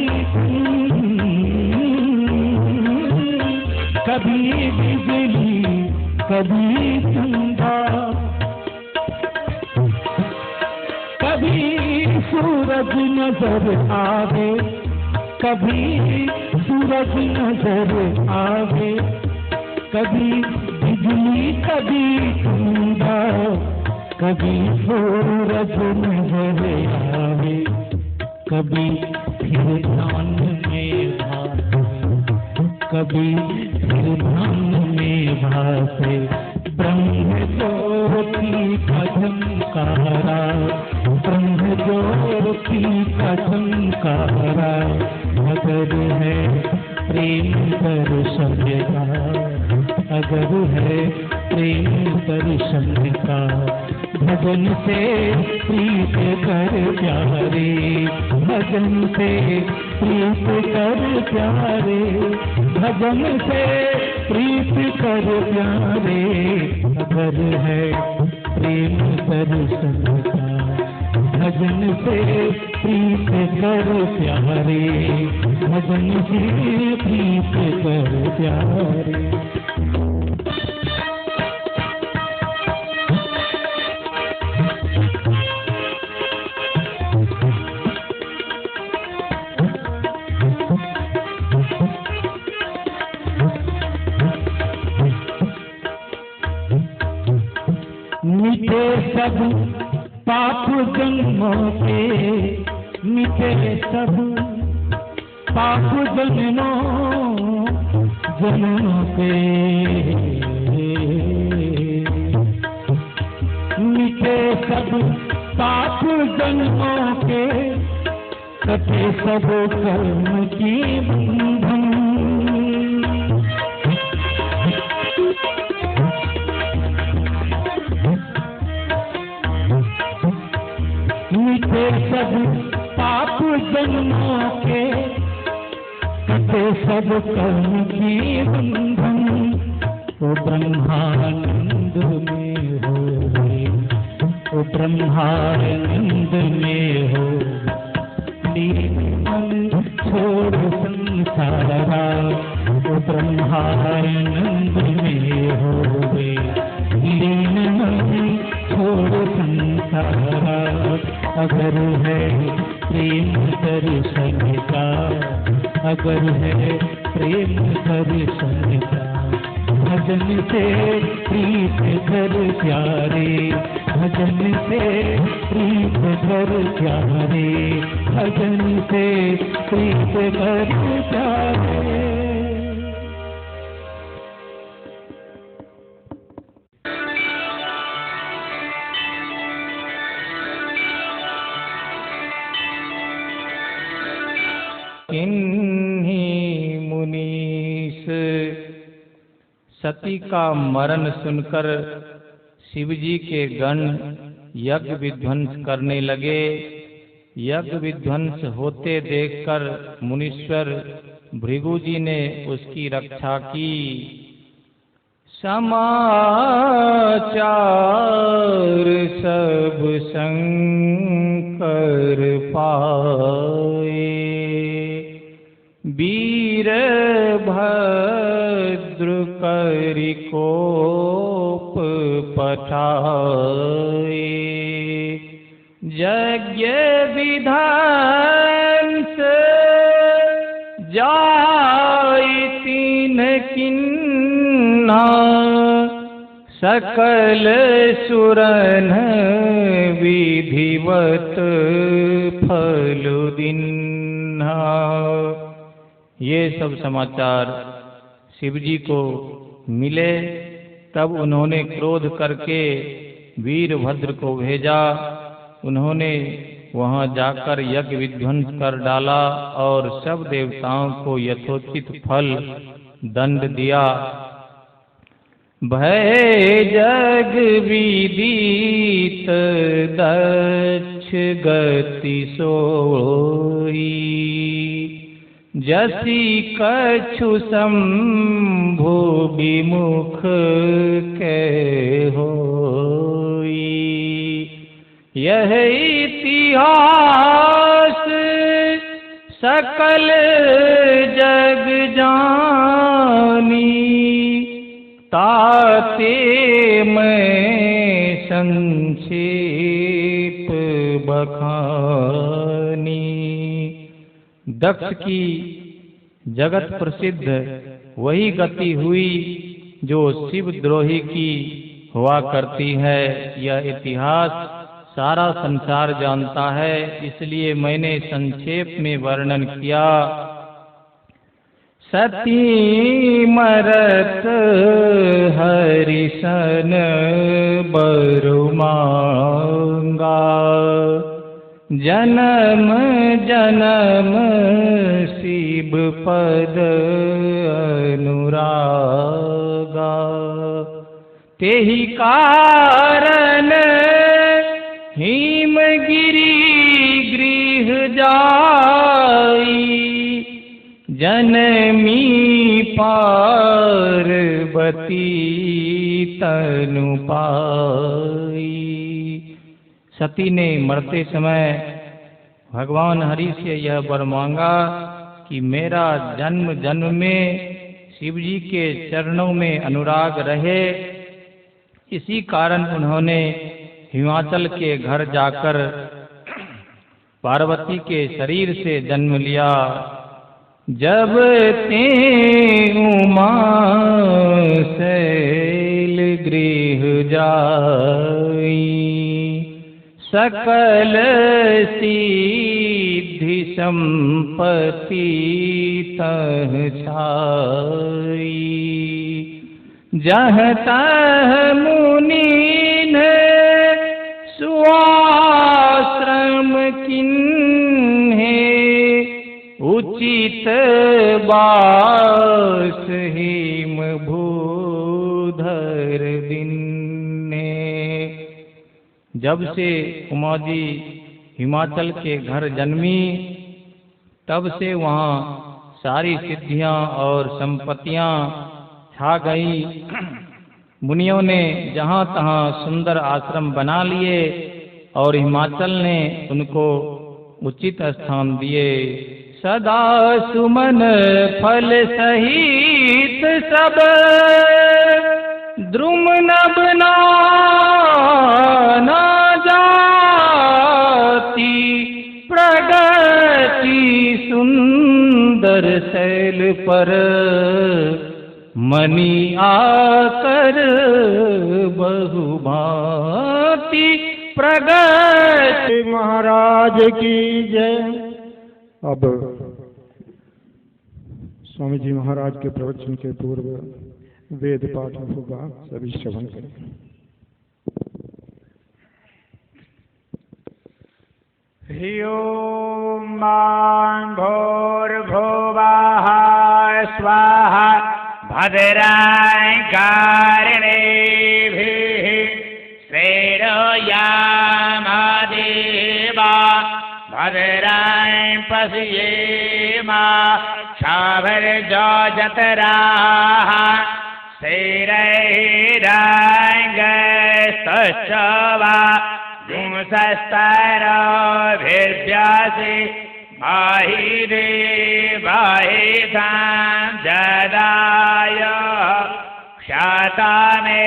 कभी बिजली कभी बूंदा, कभी सूरज नजर आवे, कभी सूरज नजर आवे, कभी बिजली कभी बूंदा, कभी सूरज नजर आवे। कभी फिर ध्यान में भासे, कभी फिर ध्यान में भासे, ब्रह्म ज्योति का झंकारा, ब्रह्म ज्योति का झंकारा। अगर है प्रेम दर्शन का, अगर है प्रेम दर्शन का, भजन से प्रीत कर प्यारे, भजन से प्रीत कर प्यारे, भजन से प्रीत कर प्यारे। अगर है प्रेम दर्शन का, भजन से प्रीत कर प्यारे, भजन से प्रीत कर प्यारे। मिटे सब पाप जन्मों के, मिटे सब पाप जन्मों के, मिटे सब पाप जन्मों के, कटे सब कर्म की बंधन। मिटे सब पाप जन्मों के, कटे सब कर्म की बंधन। ओ ब्रह्मानंद में हो, ओ ब्रह्मानंद में हो, मन छोड़ संसारा। ओ ब्रह्मानंद में हो वे, लीन मन छोड़ संसारा। अगर है प्रेम दर्शन का, अगर है प्रेम दर्शन का, भजन से प्रीत कर प्यारे, भजन से प्रीत कर प्यारे, भजन से प्रीत कर प्यारे। किन्हीं मुनीस सती का मरण सुनकर शिवजी के गण यज्ञ विध्वंस करने लगे। यज्ञ विध्वंस होते देखकर मुनीश्वर भृगु जी ने उसकी रक्षा की। समाचार सब शंकर पाए, वीर भद्र करि कोप पठाए। यज्ञ विध्वंस जाय तीन किन्हा, सकल सुरन विधिवत फल दिन्हा। ये सब समाचार शिवजी को मिले, तब उन्होंने क्रोध करके वीरभद्र को भेजा। उन्होंने वहां जाकर यज्ञ विध्वंस कर डाला और सब देवताओं को यथोचित फल दंड दिया। भय जग विदित दक्ष गति सोई, जसी कछु शंभु विमुख के होई। यह इतिहास सकल जग जानी, ताते मैं संक्षेप बखानी। दक्ष की जगत प्रसिद्ध वही गति हुई जो शिवद्रोही की हुआ करती है। यह इतिहास सारा संसार जानता है, इसलिए मैंने संक्षेप में वर्णन किया। सती मरत हरिशन बरु मांगा, जन्म जन्म शिव पद अनुरागा। तेहि कारण हिमगिरि गृह जाई, जनमी पार्वती तनु पाई। सती ने मरते समय भगवान हरि से यह वर मांगा कि मेरा जन्म जन्म में शिवजी के चरणों में अनुराग रहे। इसी कारण उन्होंने हिमाचल के घर जाकर पार्वती के शरीर से जन्म लिया। जब ते उमा शैल गृह जाई, सकल सिद्धि संपत्ति तह छाई। जह तह मुनीन सुआश्रम किन्हे, उचित बास हिम भूधर दिन्ने। जब से उमा जी हिमाचल के घर जन्मी, तब से वहाँ सारी सिद्धियाँ और संपत्तियाँ छा गई। मुनियों ने जहाँ तहाँ सुंदर आश्रम बना लिए और हिमाचल ने उनको उचित स्थान दिए। सदा सुमन फल सहित सब द्रुम नभ नाना जाति, प्रगति सुंदर शैल पर मणि आकर बहुभांति प्रगति। महाराज की जय। अब स्वामी जी महाराज के प्रवचन के पूर्व वेद पाठ होगा, सभी श्रवण करें। ह्यूं भूर्भुवः स्वाहा भद्राय कारिणीभिः श्रेयोयामदेवा भद्राय पश्येमा क्षाभर्जोजतराः श्रीरैराङ्गस्तश्चवा गुंसस्तरोभिर्व्यासि बाहिदेवाहितां जदाय क्षताने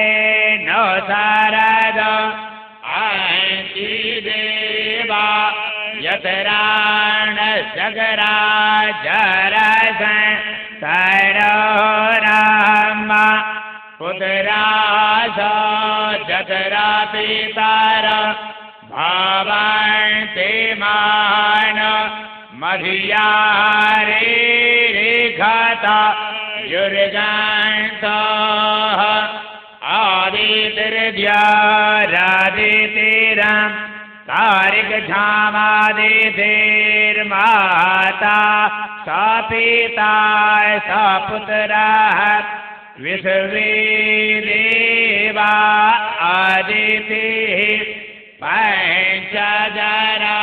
नो सारद आन्ति देवा यतराणसगराजरसं तरोराम पुत्रास जतरा पितर भावन्ते मान मधियारे रेखता युर्गन्तः आदितिर्द्यारादितिरं तारिकझामादितिर्माता सा पिता सा पुत्रः विश्वे देवा आदितिः पंचजरा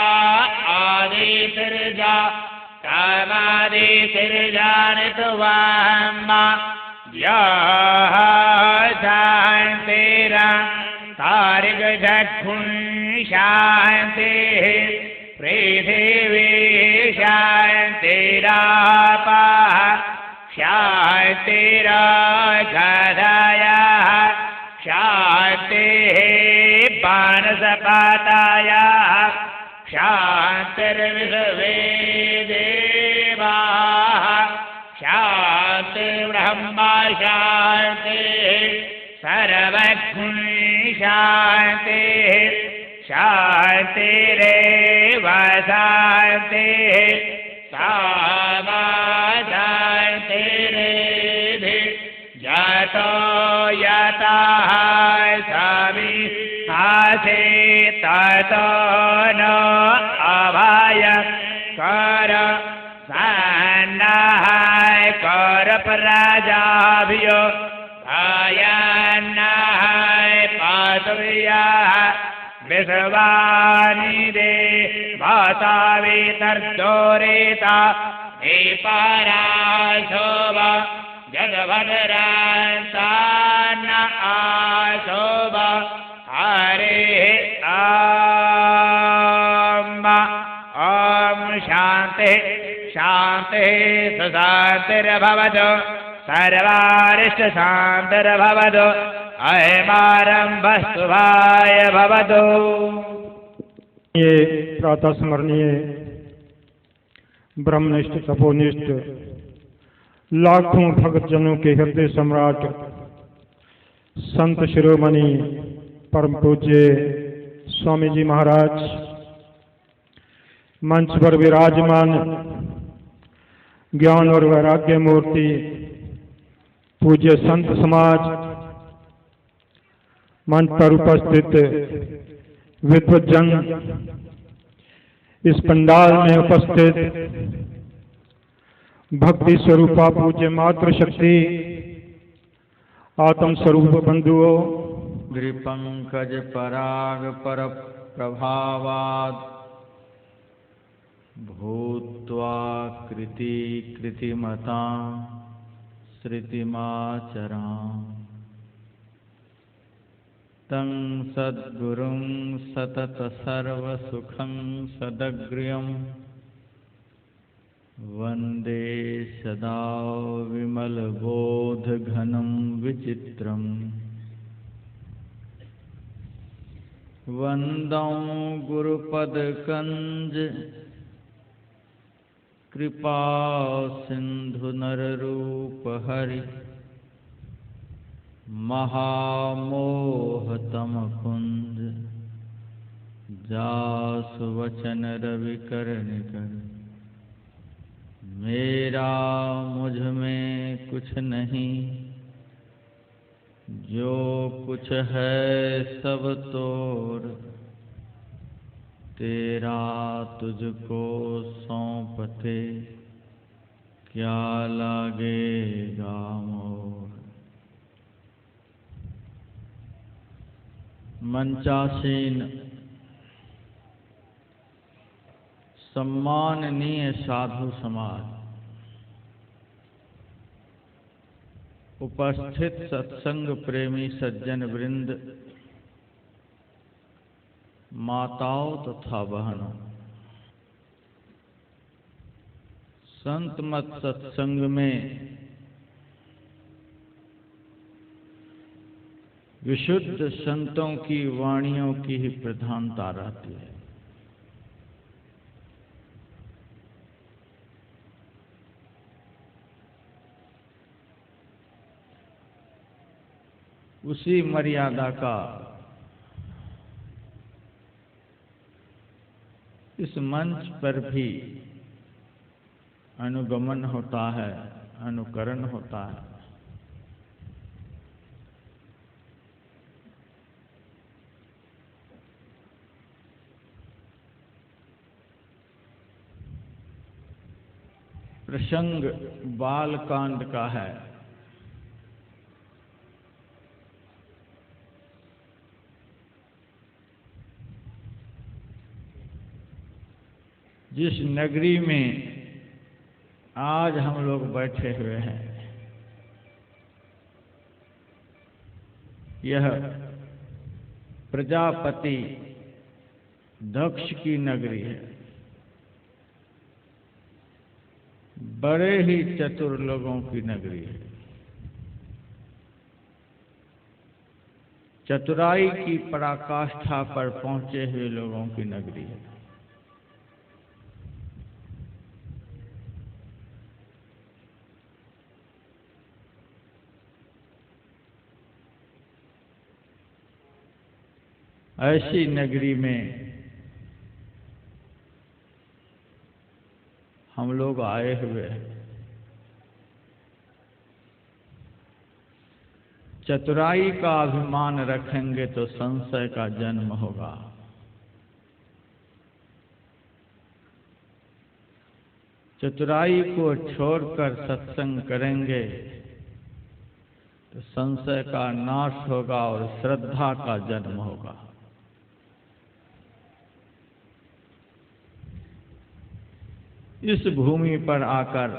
आदितिर्जा कामादितिर्जानित्वम् यः शान्तिरं तारिकचक्षुः शान्तिः पृथिवी शान्तिरापः शान्तिराघदयः शान्तिः मानसपातायाः शान्तिर्विश्वे देवाः शान्तिर्ब्रह्म शान्तिः सर्वज्ञ शान्तिः शान्तिरेव शान्तिः सामा शान्तिरेधि जातो यतः स्वामी आसे ततो न अभय कर सन्नहाय कर प्रजाभ्यो भयन्नहाय पातव्यः विश्वानि दे भासावितर्दोरेता दीपाराशोभ जगभद्रान्तान्न आशोभ हरे ॐ शान्ति शान्ति सुशान्तिर्भवतु सर्वारिष्टशान्तिर्भवतु अयमारम्भः शुभाय भवतु। ये प्रातः स्मरणीय ब्रह्मनिष्ठ तपोनिष्ठ लाखों भक्त जनों के हृदय सम्राट संत शिरोमणि परम पूज्य स्वामी जी महाराज, मंच पर विराजमान ज्ञान और वैराग्य मूर्ति, पूज्य संत समाज, मंच पर उपस्थित विद्वज्जन, इस पंडाल में उपस्थित भक्ति स्वरूपा पूज्य मातृशक्ति आत्म स्वरूप बंधुओं, गिरिपंकज पराग पर प्रभावाद भूत्वा कृति कृतिमता श्रुतिमाचराम् तं सद्गुरुं सतत सर्वसुखं सदग्र्यं वन्दे सदा विमलबोधघनं विचित्रम् वन्दं गुरुपदकंज कृपा सिंधु नररूप हरि महामोहतम कुंज जासु वचन रवि कर मेरा मुझ में कुछ नहीं, जो कुछ है सब तोर तेरा तुझको सौंपते क्या लागेगा मोर। मंचासीन सम्माननीय साधु समाज, उपस्थित सत्संग प्रेमी सज्जन वृंद, माताओं तथा बहनों, संत मत सत्संग में विशुद्ध संतों की वाणियों की ही प्रधानता रहती है। उसी मर्यादा का इस मंच पर भी अनुगमन होता है, अनुकरण होता है। प्रसंग बालकांड का है। जिस नगरी में आज हम लोग बैठे हुए हैं, यह प्रजापति दक्ष की नगरी है। बड़े ही चतुर लोगों की नगरी है। चतुराई की पराकाष्ठा पर पहुंचे हुए लोगों की नगरी है। ऐसी नगरी में हम लोग आए हुए हैं। चतुराई का अभिमान रखेंगे तो संशय का जन्म होगा। चतुराई को छोड़कर सत्संग करेंगे तो संशय का नाश होगा और श्रद्धा का जन्म होगा। इस भूमि पर आकर